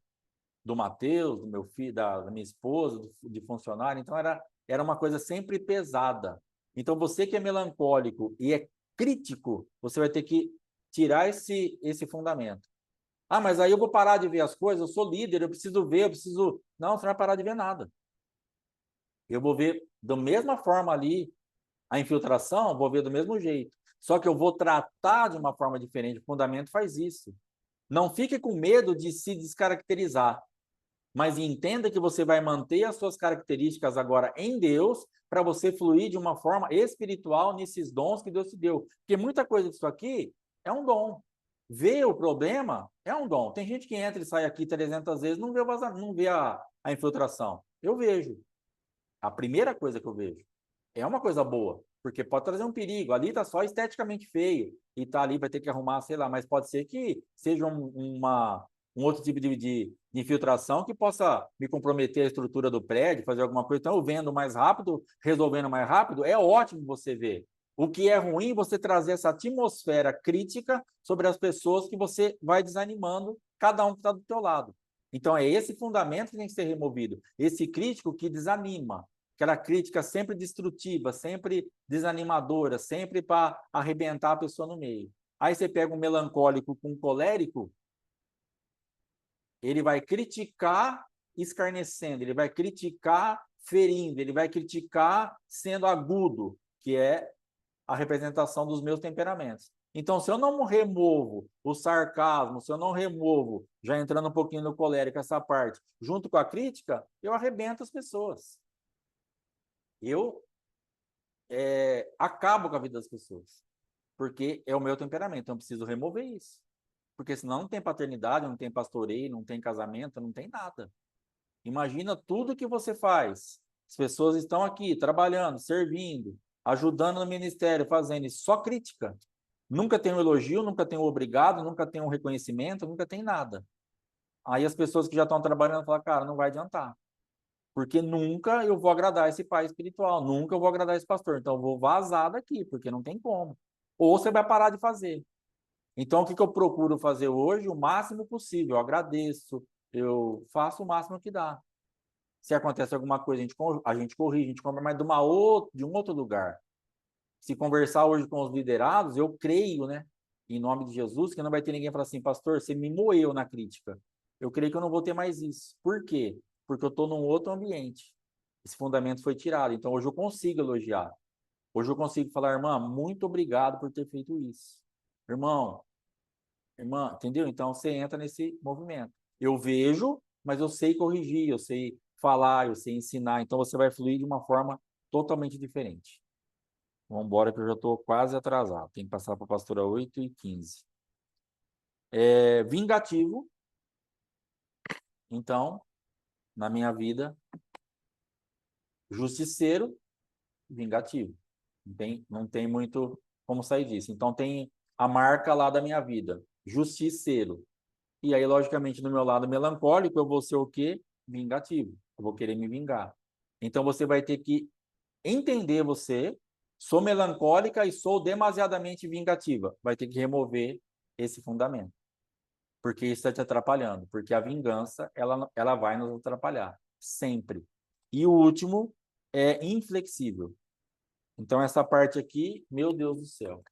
[SPEAKER 1] Do Mateus, do meu filho, da minha esposa, de funcionário. Então, era uma coisa sempre pesada. Então, você que é melancólico e é crítico, você vai ter que tirar esse fundamento. Ah, mas aí eu vou parar de ver as coisas, eu sou líder, eu preciso ver, eu preciso... Não, você não vai parar de ver nada. Eu vou ver da mesma forma ali a infiltração, vou ver do mesmo jeito. Só que eu vou tratar de uma forma diferente. O fundamento faz isso. Não fique com medo de se descaracterizar, mas entenda que você vai manter as suas características agora em Deus para você fluir de uma forma espiritual nesses dons que Deus te deu. Porque muita coisa disso aqui é um dom. Ver o problema é um dom. Tem gente que entra e sai aqui 300 vezes, não vê o vazamento, não vê a infiltração. Eu vejo. A primeira coisa que eu vejo é uma coisa boa, porque pode trazer um perigo. Ali está só esteticamente feio e está ali, vai ter que arrumar, sei lá, mas pode ser que seja um outro tipo de infiltração que possa me comprometer a estrutura do prédio, fazer alguma coisa. Então, eu vendo mais rápido, resolvendo mais rápido, é ótimo você ver. O que é ruim, você trazer essa atmosfera crítica sobre as pessoas que você vai desanimando cada um que está do teu lado. Então, é esse fundamento que tem que ser removido. Esse crítico que desanima. Aquela crítica sempre destrutiva, sempre desanimadora, sempre para arrebentar a pessoa no meio. Aí você pega um melancólico com um colérico, ele vai criticar escarnecendo, ele vai criticar ferindo, ele vai criticar sendo agudo, que é a representação dos meus temperamentos. Então, se eu não removo o sarcasmo, se eu não removo, já entrando um pouquinho no colérico, essa parte, junto com a crítica, eu arrebento as pessoas. eu acabo com a vida das pessoas, porque é o meu temperamento, então eu preciso remover isso. Porque senão não tem paternidade, não tem pastoreio, não tem casamento, não tem nada. Imagina tudo que você faz. As pessoas estão aqui trabalhando, servindo, ajudando no ministério, fazendo isso, só crítica. Nunca tem um elogio, nunca tem um obrigado, nunca tem um reconhecimento, nunca tem nada. Aí as pessoas que já estão trabalhando falam, cara, não vai adiantar. Porque nunca eu vou agradar esse pai espiritual, nunca eu vou agradar esse pastor. Então eu vou vazar daqui, porque não tem como. Ou você vai parar de fazer. Então o que eu procuro fazer hoje? O máximo possível. Eu agradeço, eu faço o máximo que dá. Se acontece alguma coisa, a gente corrige, a gente compra, mas de um outro lugar. Se conversar hoje com os liderados, eu creio, né, em nome de Jesus, que não vai ter ninguém falar assim, pastor, você me moeu na crítica. Eu creio que eu não vou ter mais isso. Por quê? Porque eu estou num outro ambiente. Esse fundamento foi tirado. Então, hoje eu consigo elogiar. Hoje eu consigo falar, irmã, muito obrigado por ter feito isso. Irmão, irmã, entendeu? Então, você entra nesse movimento. Eu vejo, mas eu sei corrigir, eu sei falar, eu sei ensinar. Então, você vai fluir de uma forma totalmente diferente. Vamos embora que eu já estou quase atrasado. Tem que passar para a pastora 8h15. Vingativo. Então, na minha vida, justiceiro, vingativo. Não tem muito como sair disso. Então, tem a marca lá da minha vida, justiceiro. E aí, logicamente, no meu lado melancólico, eu vou ser o quê? Vingativo. Eu vou querer me vingar. Então, você vai ter que entender você, sou melancólica e sou demasiadamente vingativa. Vai ter que remover esse fundamento. Porque isso está te atrapalhando. Porque a vingança, ela vai nos atrapalhar. Sempre. E o último é inflexível. Então, essa parte aqui, meu Deus do céu.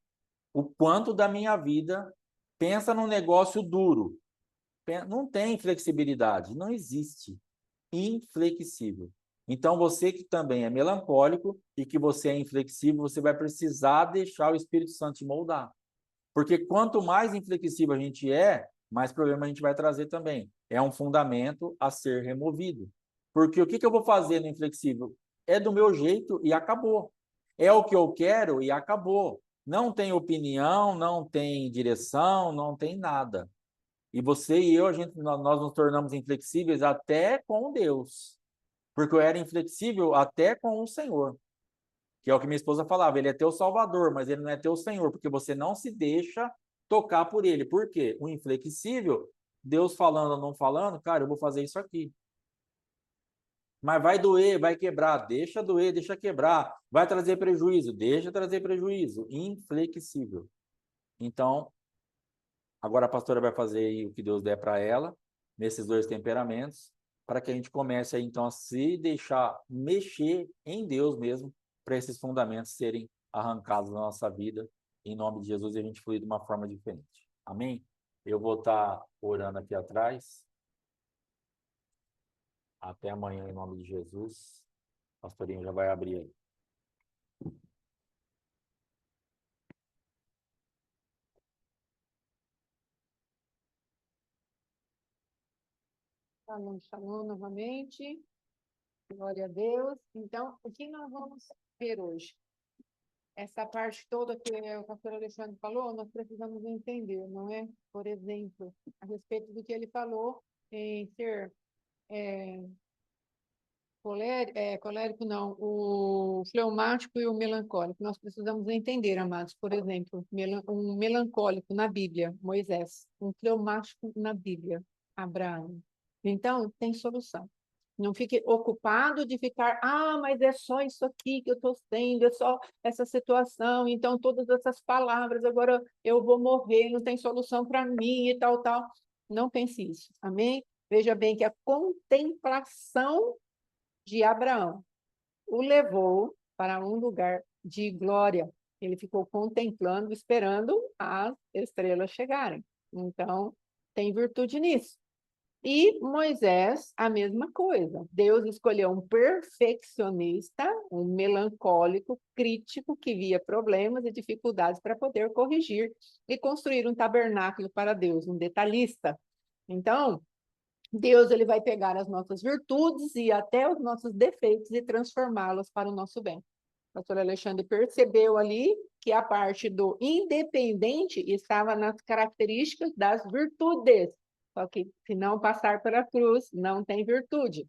[SPEAKER 1] O quanto da minha vida pensa num negócio duro. Não tem flexibilidade. Não existe. Inflexível. Então, você que também é melancólico e que você é inflexível, você vai precisar deixar o Espírito Santo te moldar. Porque quanto mais inflexível a gente mais problema a gente vai trazer também. É um fundamento a ser removido. Porque o que eu vou fazer no inflexível? É do meu jeito e acabou. É o que eu quero e acabou. Não tem opinião, não tem direção, não tem nada. E você e eu, nós nos tornamos inflexíveis até com Deus. Porque eu era inflexível até com o Senhor. Que é o que minha esposa falava, ele é teu salvador, mas ele não é teu senhor, porque você não se deixa tocar por ele. Por quê? O inflexível, Deus falando ou não falando, cara, eu vou fazer isso aqui. Mas vai doer, vai quebrar, deixa doer, deixa quebrar. Vai trazer prejuízo, deixa trazer prejuízo. Inflexível. Então, agora a pastora vai fazer aí o que Deus der para ela, nesses dois temperamentos, para que a gente comece aí, então, a se deixar mexer em Deus mesmo, para esses fundamentos serem arrancados da nossa vida, em nome de Jesus, e a gente fluir de uma forma diferente. Amém? Eu vou estar orando aqui atrás. Até amanhã, em nome de Jesus. A pastorinha já vai abrir aí.
[SPEAKER 2] Shalom, shalom novamente. Glória a Deus. Então, o que nós vamos ver hoje? Essa parte toda que o pastor Alexandre falou, nós precisamos entender, não é? Por exemplo, a respeito do que ele falou em ser colérico, não, o fleumático e o melancólico. Nós precisamos entender, amados, por exemplo, um melancólico na Bíblia, Moisés, um fleumático na Bíblia, Abraão. Então, tem solução. Não fique ocupado de ficar, mas é só isso aqui que eu estou tendo, é só essa situação, então todas essas palavras, agora eu vou morrer, não tem solução para mim e tal, tal. Não pense isso, amém? Veja bem que a contemplação de Abraão o levou para um lugar de glória. Ele ficou contemplando, esperando as estrelas chegarem. Então, tem virtude nisso. E Moisés, a mesma coisa. Deus escolheu um perfeccionista, um melancólico, crítico, que via problemas e dificuldades para poder corrigir e construir um tabernáculo para Deus, um detalhista. Então, Deus ele vai pegar as nossas virtudes e até os nossos defeitos e transformá-los para o nosso bem. O pastor Alexandre percebeu ali que a parte do independente estava nas características das virtudes. Só que se não passar pela cruz, não tem virtude.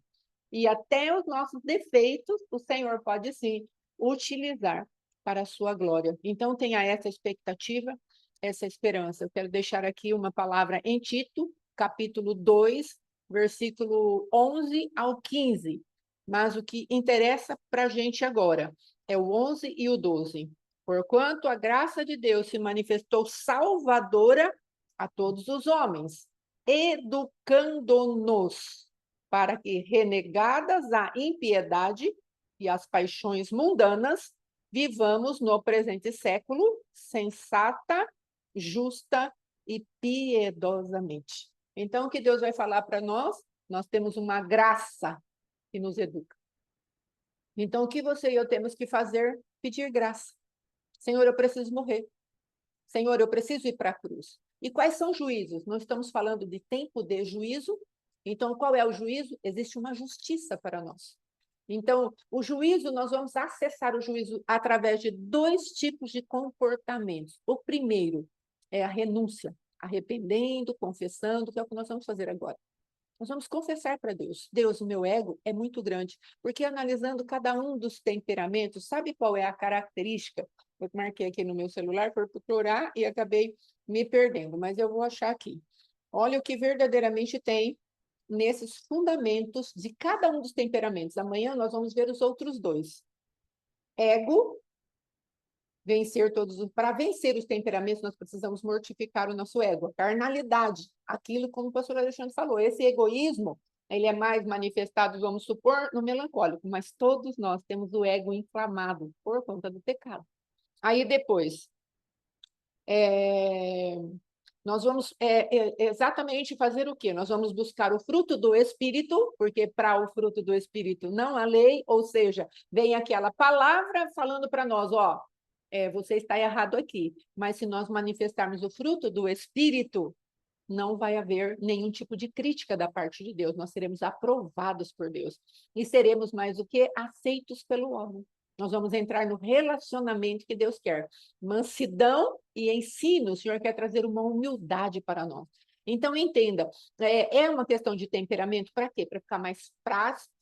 [SPEAKER 2] E até os nossos defeitos, o Senhor pode sim utilizar para a sua glória. Então tenha essa expectativa, essa esperança. Eu quero deixar aqui uma palavra em Tito, capítulo 2, versículo 11 ao 15. Mas o que interessa para a gente agora é o 11 e o 12. Porquanto a graça de Deus se manifestou salvadora a todos os homens, educando-nos para que, renegadas a impiedade e as paixões mundanas, vivamos no presente século sensata, justa e piedosamente. Então, o que Deus vai falar para nós? Nós temos uma graça que nos educa. Então, o que você e eu temos que fazer? Pedir graça. Senhor, eu preciso morrer. Senhor, eu preciso ir para a cruz. E quais são os juízos? Nós estamos falando de tempo de juízo. Então, qual é o juízo? Existe uma justiça para nós. Então, o juízo, nós vamos acessar o juízo através de dois tipos de comportamentos. O primeiro é a renúncia, arrependendo, confessando, que é o que nós vamos fazer agora. Nós vamos confessar para Deus. Deus, o meu ego é muito grande, porque analisando cada um dos temperamentos, sabe qual é a característica? Eu marquei aqui no meu celular por procurar e acabei me perdendo, mas eu vou achar aqui. Olha o que verdadeiramente tem nesses fundamentos de cada um dos temperamentos. Amanhã nós vamos ver os outros dois. Ego, vencer todos. Para vencer os temperamentos, nós precisamos mortificar o nosso ego, a carnalidade, aquilo como o pastor Alexandre falou, esse egoísmo, ele é mais manifestado, vamos supor, no melancólico, mas todos nós temos o ego inflamado por conta do pecado. Aí depois, nós vamos exatamente fazer o quê? Nós vamos buscar o fruto do Espírito, porque para o fruto do Espírito não há lei, ou seja, vem aquela palavra falando para nós, ó, você está errado aqui, mas se nós manifestarmos o fruto do Espírito, não vai haver nenhum tipo de crítica da parte de Deus, nós seremos aprovados por Deus e seremos mais do que aceitos pelo homem. Nós vamos entrar no relacionamento que Deus quer. Mansidão e ensino, o Senhor quer trazer uma humildade para nós. Então, entenda, é uma questão de temperamento para quê? Para ficar mais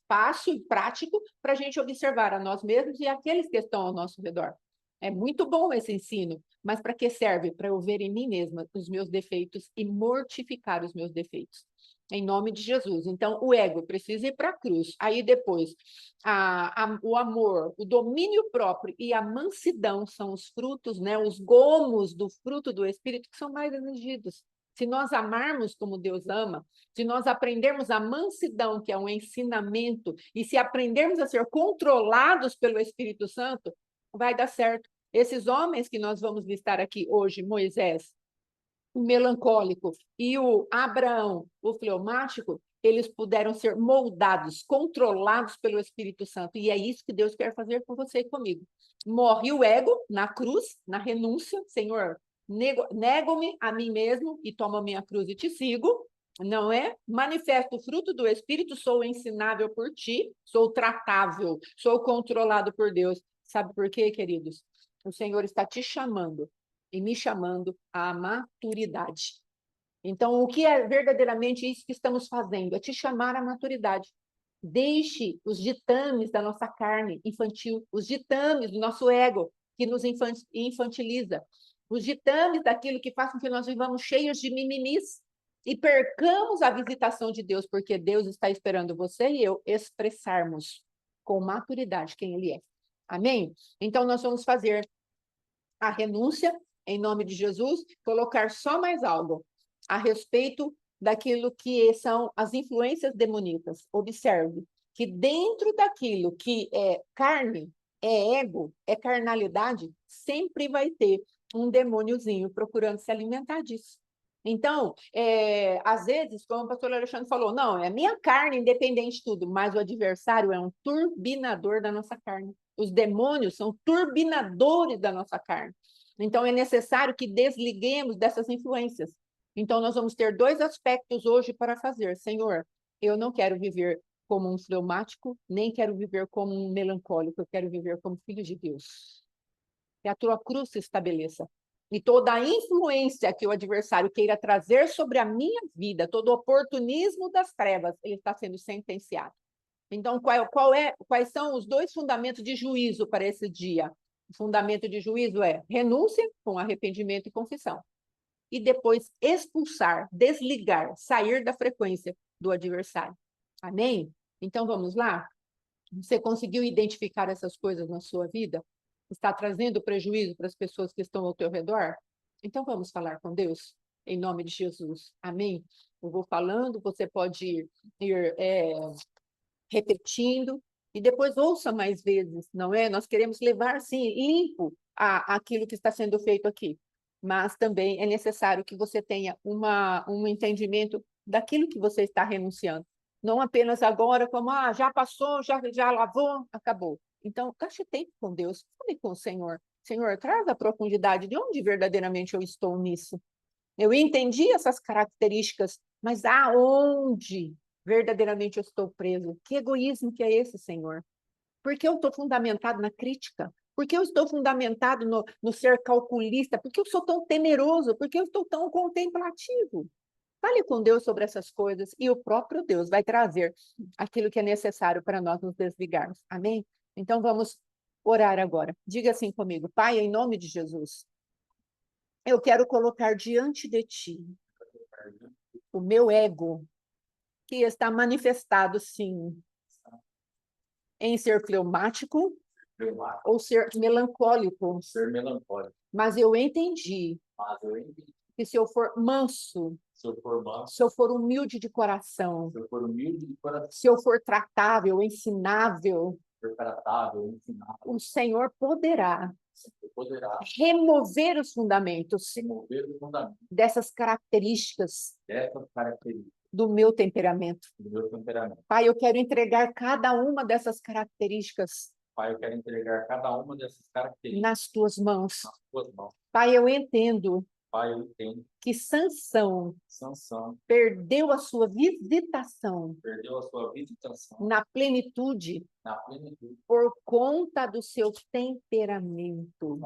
[SPEAKER 2] fácil e prático para a gente observar a nós mesmos e aqueles que estão ao nosso redor. É muito bom esse ensino, mas para que serve? Para eu ver em mim mesma os meus defeitos e mortificar os meus defeitos. Em nome de Jesus. Então, o ego precisa ir para a cruz. Aí depois, o amor, o domínio próprio e a mansidão são os frutos, né? Os gomos do fruto do Espírito que são mais exigidos. Se nós amarmos como Deus ama, se nós aprendermos a mansidão, que é um ensinamento, e se aprendermos a ser controlados pelo Espírito Santo, vai dar certo. Esses homens que nós vamos listar aqui hoje, Moisés, o melancólico e o Abraão, o fleumático, eles puderam ser moldados, controlados pelo Espírito Santo. E é isso que Deus quer fazer com você e comigo. Morre o ego na cruz, na renúncia. Senhor, nego-me a mim mesmo e tomo a minha cruz e te sigo. Não é? Manifesto o fruto do Espírito, sou ensinável por ti, sou tratável, sou controlado por Deus. Sabe por quê, queridos? O Senhor está te chamando e me chamando à maturidade. Então, o que é verdadeiramente isso que estamos fazendo? É te chamar à maturidade. Deixe os ditames da nossa carne infantil, os ditames do nosso ego, que nos infantiliza, os ditames daquilo que faz com que nós vivamos cheios de mimimis e percamos a visitação de Deus, porque Deus está esperando você e eu expressarmos com maturidade quem Ele é. Amém? Então, nós vamos fazer a renúncia, em nome de Jesus, colocar só mais algo a respeito daquilo que são as influências demoníacas. Observe que dentro daquilo que é carne, é ego, é carnalidade, sempre vai ter um demôniozinho procurando se alimentar disso. Então, às vezes, como o pastor Alexandre falou, não, é minha carne, independente de tudo, mas o adversário é um turbinador da nossa carne. Os demônios são turbinadores da nossa carne. Então, é necessário que desliguemos dessas influências. Então, nós vamos ter dois aspectos hoje para fazer. Senhor, eu não quero viver como um fleumático, nem quero viver como um melancólico, eu quero viver como filho de Deus. Que a tua cruz se estabeleça. E toda a influência que o adversário queira trazer sobre a minha vida, todo o oportunismo das trevas, ele está sendo sentenciado. Então, quais são os dois fundamentos de juízo para esse dia? O fundamento de juízo é renúncia com arrependimento e confissão. E depois expulsar, desligar, sair da frequência do adversário. Amém? Então, vamos lá? Você conseguiu identificar essas coisas na sua vida? Está trazendo prejuízo para as pessoas que estão ao teu redor? Então, vamos falar com Deus? Em nome de Jesus. Amém? Eu vou falando, você pode ir repetindo, e depois ouça mais vezes, não é? Nós queremos levar, sim, limpo aquilo que está sendo feito aqui, mas também é necessário que você tenha um entendimento daquilo que você está renunciando. Não apenas agora, como, já passou, já lavou, acabou. Então, gaste tempo com Deus, fale com o Senhor. Senhor, traz a profundidade de onde verdadeiramente eu estou nisso. Eu entendi essas características, mas aonde verdadeiramente eu estou preso? Que egoísmo que é esse, Senhor? Porque eu estou fundamentado na crítica? Porque eu estou fundamentado no ser calculista? Porque eu sou tão temeroso? Porque eu estou tão contemplativo? Fale com Deus sobre essas coisas e o próprio Deus vai trazer aquilo que é necessário para nós nos desligarmos. Amém? Então vamos orar agora. Diga assim comigo: Pai, em nome de Jesus, eu quero colocar diante de Ti o meu ego, que está manifestado, sim, em ser fleumático ou ser melancólico.
[SPEAKER 1] Ser melancólico.
[SPEAKER 2] Mas eu entendi que se eu for manso, se eu for humilde de coração, se eu for tratável, ensinável, o Senhor poderá remover os fundamentos dessas características do meu temperamento. Pai, eu quero entregar cada uma dessas características nas tuas mãos. Pai, eu entendo que Sansão perdeu a sua visitação na plenitude por conta do seu temperamento.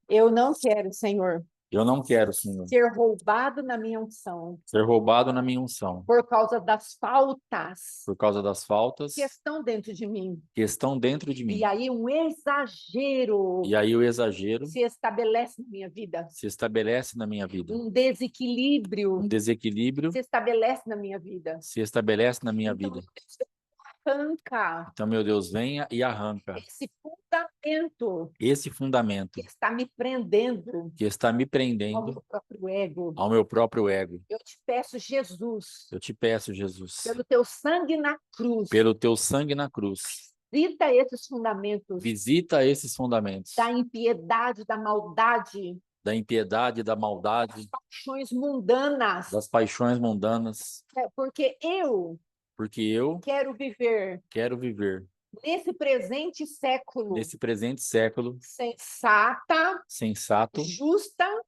[SPEAKER 2] Eu não quero, Senhor, ser roubado na minha unção por causa das faltas que estão dentro de mim. E aí o exagero se estabelece na minha vida. Um desequilíbrio se estabelece na minha vida. Então, arranca
[SPEAKER 1] Então, meu Deus, venha e arranca
[SPEAKER 2] esse fundamento
[SPEAKER 1] que está me prendendo
[SPEAKER 2] ao meu próprio ego.
[SPEAKER 1] Eu te peço, Jesus,
[SPEAKER 2] pelo teu sangue na cruz, visita esses fundamentos
[SPEAKER 1] da impiedade, da maldade,
[SPEAKER 2] das paixões mundanas,
[SPEAKER 1] porque eu
[SPEAKER 2] quero viver
[SPEAKER 1] nesse presente século
[SPEAKER 2] sensato,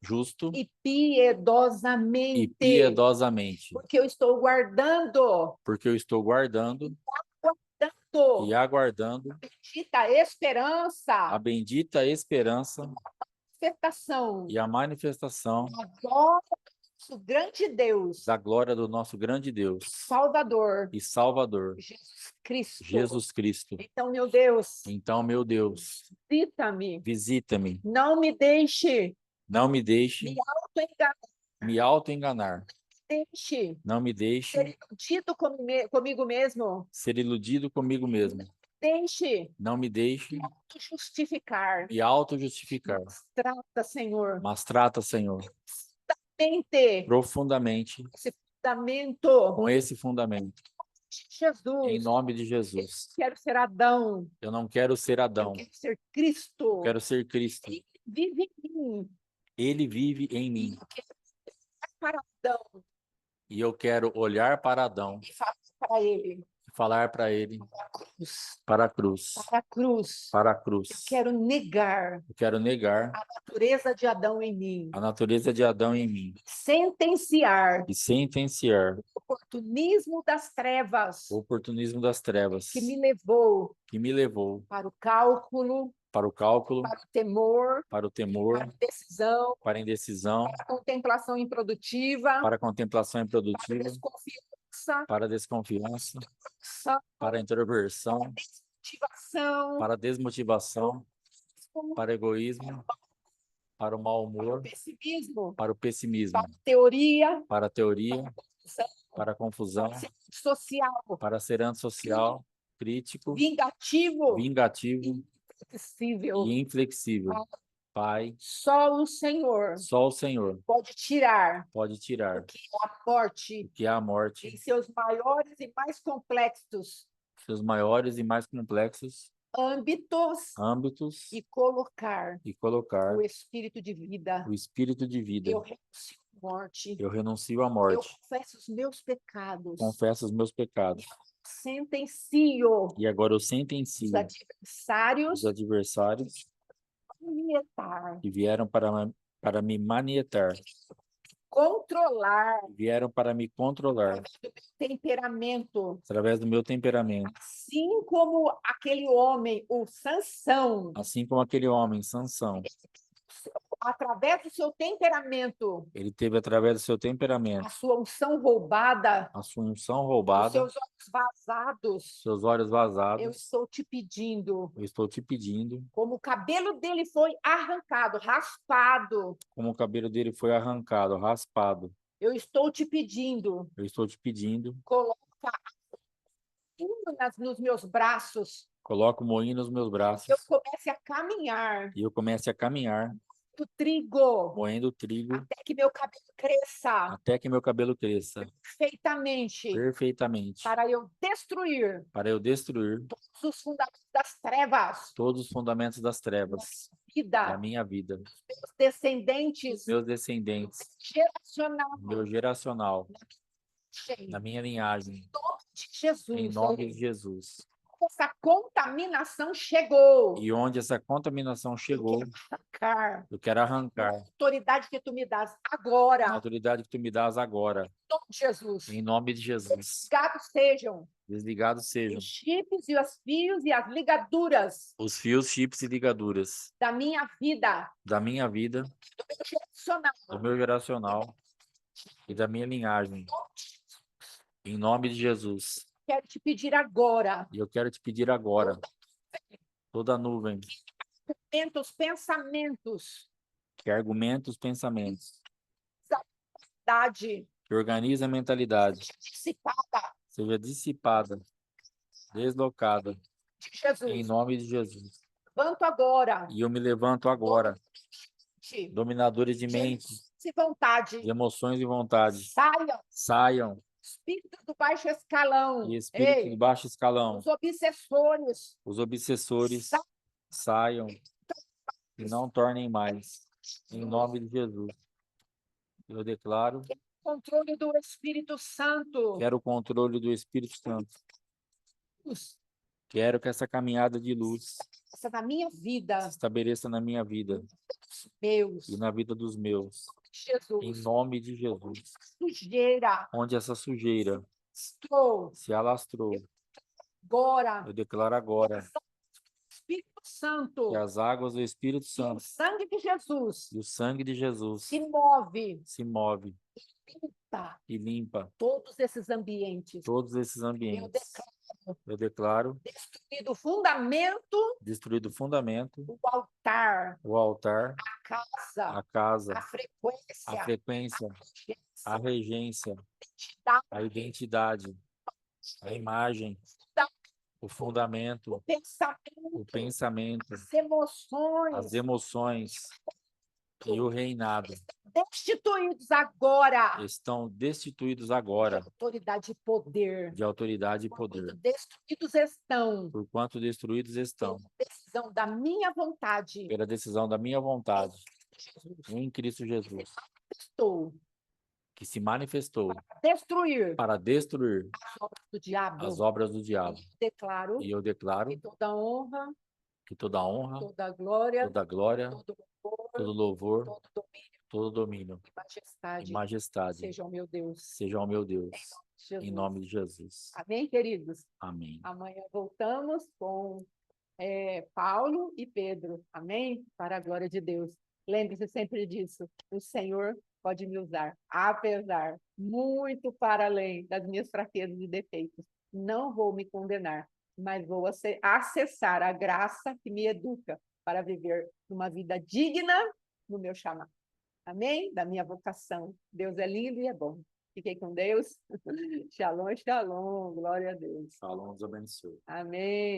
[SPEAKER 1] justo
[SPEAKER 2] e piedosamente, porque eu estou guardando
[SPEAKER 1] e aguardando
[SPEAKER 2] a
[SPEAKER 1] bendita esperança
[SPEAKER 2] manifestação
[SPEAKER 1] e a manifestação
[SPEAKER 2] da
[SPEAKER 1] glória do nosso grande Deus
[SPEAKER 2] Salvador,
[SPEAKER 1] e Salvador,
[SPEAKER 2] Jesus Cristo.
[SPEAKER 1] Então, meu Deus,
[SPEAKER 2] visita-me.
[SPEAKER 1] não me deixe
[SPEAKER 2] me auto-enganar.
[SPEAKER 1] Não me deixe
[SPEAKER 2] ser iludido comigo mesmo.
[SPEAKER 1] Não me deixe
[SPEAKER 2] me
[SPEAKER 1] auto-justificar.
[SPEAKER 2] Mas trata, Senhor,
[SPEAKER 1] profundamente com esse fundamento.
[SPEAKER 2] Jesus.
[SPEAKER 1] Em nome de Jesus.
[SPEAKER 2] Eu quero ser Adão.
[SPEAKER 1] Eu não quero ser Adão.
[SPEAKER 2] Eu quero ser Cristo.
[SPEAKER 1] Eu quero ser Cristo.
[SPEAKER 2] Ele vive em mim.
[SPEAKER 1] Ele vive em mim.
[SPEAKER 2] Para Adão.
[SPEAKER 1] E eu quero olhar para Adão
[SPEAKER 2] E falar para ele.
[SPEAKER 1] Falar para ele. para a cruz,
[SPEAKER 2] para a cruz.
[SPEAKER 1] para a
[SPEAKER 2] Eu
[SPEAKER 1] cruz.
[SPEAKER 2] quero negar
[SPEAKER 1] Eu quero negar
[SPEAKER 2] a natureza de Adão em mim,
[SPEAKER 1] a natureza de Adão em mim
[SPEAKER 2] sentenciar
[SPEAKER 1] e sentenciar
[SPEAKER 2] o oportunismo das trevas
[SPEAKER 1] o oportunismo das trevas
[SPEAKER 2] que me levou
[SPEAKER 1] que me levou
[SPEAKER 2] para o cálculo,
[SPEAKER 1] para o cálculo,
[SPEAKER 2] para o temor,
[SPEAKER 1] para o
[SPEAKER 2] para
[SPEAKER 1] temor,
[SPEAKER 2] a decisão,
[SPEAKER 1] para a indecisão,
[SPEAKER 2] para a contemplação improdutiva,
[SPEAKER 1] para a contemplação
[SPEAKER 2] para a
[SPEAKER 1] improdutiva,
[SPEAKER 2] desconfiança,
[SPEAKER 1] para a desconfiança,
[SPEAKER 2] para
[SPEAKER 1] para a introversão,
[SPEAKER 2] a desmotivação,
[SPEAKER 1] para a desmotivação,
[SPEAKER 2] para
[SPEAKER 1] para o egoísmo, para o mau
[SPEAKER 2] o
[SPEAKER 1] humor,
[SPEAKER 2] pessimismo,
[SPEAKER 1] para o pessimismo,
[SPEAKER 2] para a teoria,
[SPEAKER 1] para a teoria,
[SPEAKER 2] para
[SPEAKER 1] para a confusão,
[SPEAKER 2] a social,
[SPEAKER 1] para ser antissocial, crítico,
[SPEAKER 2] vingativo,
[SPEAKER 1] vingativo
[SPEAKER 2] inflexível.
[SPEAKER 1] e inflexível. Pai,
[SPEAKER 2] Só o Senhor
[SPEAKER 1] só o Senhor
[SPEAKER 2] pode tirar
[SPEAKER 1] pode
[SPEAKER 2] o
[SPEAKER 1] tirar
[SPEAKER 2] que é a morte
[SPEAKER 1] o que é a
[SPEAKER 2] em
[SPEAKER 1] morte,
[SPEAKER 2] seus maiores e mais complexos
[SPEAKER 1] seus maiores e mais complexos
[SPEAKER 2] âmbitos
[SPEAKER 1] âmbitos
[SPEAKER 2] e colocar
[SPEAKER 1] e colocar
[SPEAKER 2] o espírito de vida.
[SPEAKER 1] o espírito de vida.
[SPEAKER 2] Eu renuncio à morte.
[SPEAKER 1] Eu renuncio à
[SPEAKER 2] Eu
[SPEAKER 1] morte,
[SPEAKER 2] confesso os meus pecados.
[SPEAKER 1] confesso os meus pecados.
[SPEAKER 2] Sentencio
[SPEAKER 1] E agora eu
[SPEAKER 2] os
[SPEAKER 1] sentencio
[SPEAKER 2] adversários
[SPEAKER 1] os adversários
[SPEAKER 2] a
[SPEAKER 1] que vieram para me manietar,
[SPEAKER 2] controlar
[SPEAKER 1] vieram para me controlar
[SPEAKER 2] temperamento,
[SPEAKER 1] através do meu temperamento.
[SPEAKER 2] assim como aquele homem, o Sansão,
[SPEAKER 1] Assim como aquele homem, Sansão,
[SPEAKER 2] através do seu temperamento,
[SPEAKER 1] ele teve através do seu
[SPEAKER 2] a
[SPEAKER 1] temperamento,
[SPEAKER 2] sua unção roubada,
[SPEAKER 1] a sua unção
[SPEAKER 2] os
[SPEAKER 1] roubada,
[SPEAKER 2] seus olhos vazados,
[SPEAKER 1] seus olhos
[SPEAKER 2] eu
[SPEAKER 1] vazados.
[SPEAKER 2] estou te pedindo,
[SPEAKER 1] Eu estou te pedindo,
[SPEAKER 2] como o cabelo dele foi arrancado, raspado,
[SPEAKER 1] como o cabelo dele foi arrancado, raspado.
[SPEAKER 2] eu estou te pedindo,
[SPEAKER 1] Eu estou te pedindo,
[SPEAKER 2] coloca nos meus braços,
[SPEAKER 1] coloca o moinho nos meus braços
[SPEAKER 2] que eu comece a caminhar
[SPEAKER 1] e eu comece a caminhar,
[SPEAKER 2] do trigo,
[SPEAKER 1] moendo trigo,
[SPEAKER 2] até que meu cabelo cresça
[SPEAKER 1] até que meu cabelo cresça
[SPEAKER 2] perfeitamente,
[SPEAKER 1] perfeitamente,
[SPEAKER 2] para eu destruir
[SPEAKER 1] para eu destruir
[SPEAKER 2] todos os fundamentos das trevas
[SPEAKER 1] todos os fundamentos das trevas da
[SPEAKER 2] vida,
[SPEAKER 1] minha vida,
[SPEAKER 2] meus descendentes,
[SPEAKER 1] meus descendentes,
[SPEAKER 2] geracional,
[SPEAKER 1] meu geracional,
[SPEAKER 2] cheio.
[SPEAKER 1] da minha linhagem,
[SPEAKER 2] Em nome de
[SPEAKER 1] em
[SPEAKER 2] Jesus,
[SPEAKER 1] nome de Jesus.
[SPEAKER 2] essa contaminação chegou.
[SPEAKER 1] E onde essa contaminação chegou,
[SPEAKER 2] Arrancar
[SPEAKER 1] eu quero
[SPEAKER 2] a
[SPEAKER 1] arrancar
[SPEAKER 2] autoridade que tu me dás
[SPEAKER 1] a
[SPEAKER 2] agora,
[SPEAKER 1] autoridade que tu me dás agora,
[SPEAKER 2] em nome de Jesus.
[SPEAKER 1] em nome de Jesus.
[SPEAKER 2] Desligados sejam
[SPEAKER 1] Desligados sejam
[SPEAKER 2] os chips e os fios e as ligaduras
[SPEAKER 1] os fios, chips e ligaduras
[SPEAKER 2] da minha vida,
[SPEAKER 1] da minha vida,
[SPEAKER 2] do meu geracional.
[SPEAKER 1] do meu geracional e da minha linhagem, em nome de Jesus.
[SPEAKER 2] Quero te pedir agora,
[SPEAKER 1] E eu quero te pedir agora, toda nuvem
[SPEAKER 2] os pensamentos,
[SPEAKER 1] que argumenta os pensamentos,
[SPEAKER 2] verdade
[SPEAKER 1] que organiza a mentalidade,
[SPEAKER 2] dissipada
[SPEAKER 1] seja dissipada, deslocada,
[SPEAKER 2] de
[SPEAKER 1] em
[SPEAKER 2] Jesus.
[SPEAKER 1] nome de Jesus.
[SPEAKER 2] Levanto agora,
[SPEAKER 1] E eu me levanto agora,
[SPEAKER 2] de
[SPEAKER 1] dominadores de mente,
[SPEAKER 2] vontade,
[SPEAKER 1] de emoções e vontade,
[SPEAKER 2] saiam
[SPEAKER 1] saiam,
[SPEAKER 2] espíritos do baixo escalão,
[SPEAKER 1] e espírito de
[SPEAKER 2] ei,
[SPEAKER 1] baixo escalão,
[SPEAKER 2] os obsessores,
[SPEAKER 1] os obsessores, saiam e não tornem mais, em nome de Jesus. Eu declaro,
[SPEAKER 2] controle do Espírito Santo,
[SPEAKER 1] quero o controle do Espírito Santo. Quero que essa caminhada de luz
[SPEAKER 2] essa na minha vida,
[SPEAKER 1] se estabeleça na minha vida
[SPEAKER 2] meus,
[SPEAKER 1] e na vida dos meus, em
[SPEAKER 2] Jesus,
[SPEAKER 1] nome de Jesus.
[SPEAKER 2] sujeira,
[SPEAKER 1] Onde essa sujeira
[SPEAKER 2] estou
[SPEAKER 1] se alastrou,
[SPEAKER 2] agora,
[SPEAKER 1] eu declaro agora
[SPEAKER 2] Espírito Santo,
[SPEAKER 1] que as águas do Espírito
[SPEAKER 2] o
[SPEAKER 1] Santo
[SPEAKER 2] sangue de Jesus
[SPEAKER 1] e o sangue de Jesus
[SPEAKER 2] se move, limpa
[SPEAKER 1] e limpa
[SPEAKER 2] todos esses ambientes.
[SPEAKER 1] todos esses
[SPEAKER 2] Eu
[SPEAKER 1] ambientes.
[SPEAKER 2] declaro
[SPEAKER 1] Eu declaro
[SPEAKER 2] destruído o fundamento,
[SPEAKER 1] destruído o fundamento,
[SPEAKER 2] o altar,
[SPEAKER 1] o altar,
[SPEAKER 2] a
[SPEAKER 1] a casa,
[SPEAKER 2] a
[SPEAKER 1] a
[SPEAKER 2] frequência,
[SPEAKER 1] frequência, a regência, a identidade, a imagem, o fundamento,
[SPEAKER 2] o pensamento,
[SPEAKER 1] o pensamento,
[SPEAKER 2] as emoções,
[SPEAKER 1] as emoções e o reinado
[SPEAKER 2] destituídos agora
[SPEAKER 1] estão destituídos
[SPEAKER 2] de
[SPEAKER 1] agora
[SPEAKER 2] autoridade e poder.
[SPEAKER 1] de autoridade e
[SPEAKER 2] Porquanto
[SPEAKER 1] poder,
[SPEAKER 2] destruídos estão
[SPEAKER 1] porquanto destruídos estão
[SPEAKER 2] pela decisão da minha vontade.
[SPEAKER 1] pela decisão da minha vontade
[SPEAKER 2] Jesus.
[SPEAKER 1] em Cristo Jesus.
[SPEAKER 2] Estou
[SPEAKER 1] que se manifestou
[SPEAKER 2] destruir
[SPEAKER 1] para destruir
[SPEAKER 2] as obras do diabo.
[SPEAKER 1] as obras do diabo.
[SPEAKER 2] Declaro
[SPEAKER 1] E eu declaro
[SPEAKER 2] que toda honra,
[SPEAKER 1] que toda honra,
[SPEAKER 2] toda glória,
[SPEAKER 1] toda glória,
[SPEAKER 2] todo louvor,
[SPEAKER 1] todo louvor,
[SPEAKER 2] todo domínio
[SPEAKER 1] todo domínio
[SPEAKER 2] e
[SPEAKER 1] e
[SPEAKER 2] majestade
[SPEAKER 1] majestade
[SPEAKER 2] seja o meu Deus.
[SPEAKER 1] seja ao meu Deus, em
[SPEAKER 2] Jesus.
[SPEAKER 1] nome de Jesus.
[SPEAKER 2] Amém, queridos?
[SPEAKER 1] Amém.
[SPEAKER 2] Amanhã voltamos com Paulo e Pedro. Amém? Para a glória de Deus. Lembre-se sempre disso. O Senhor pode me usar, apesar, muito para além das minhas fraquezas e defeitos. Não vou me condenar, mas vou acessar a graça que me educa para viver uma vida digna no meu chamado. Amém? Da minha vocação. Deus é lindo e é bom. Fiquei com Deus. Shalom, shalom. Glória a Deus.
[SPEAKER 1] Shalom, nos abençoe.
[SPEAKER 2] Amém.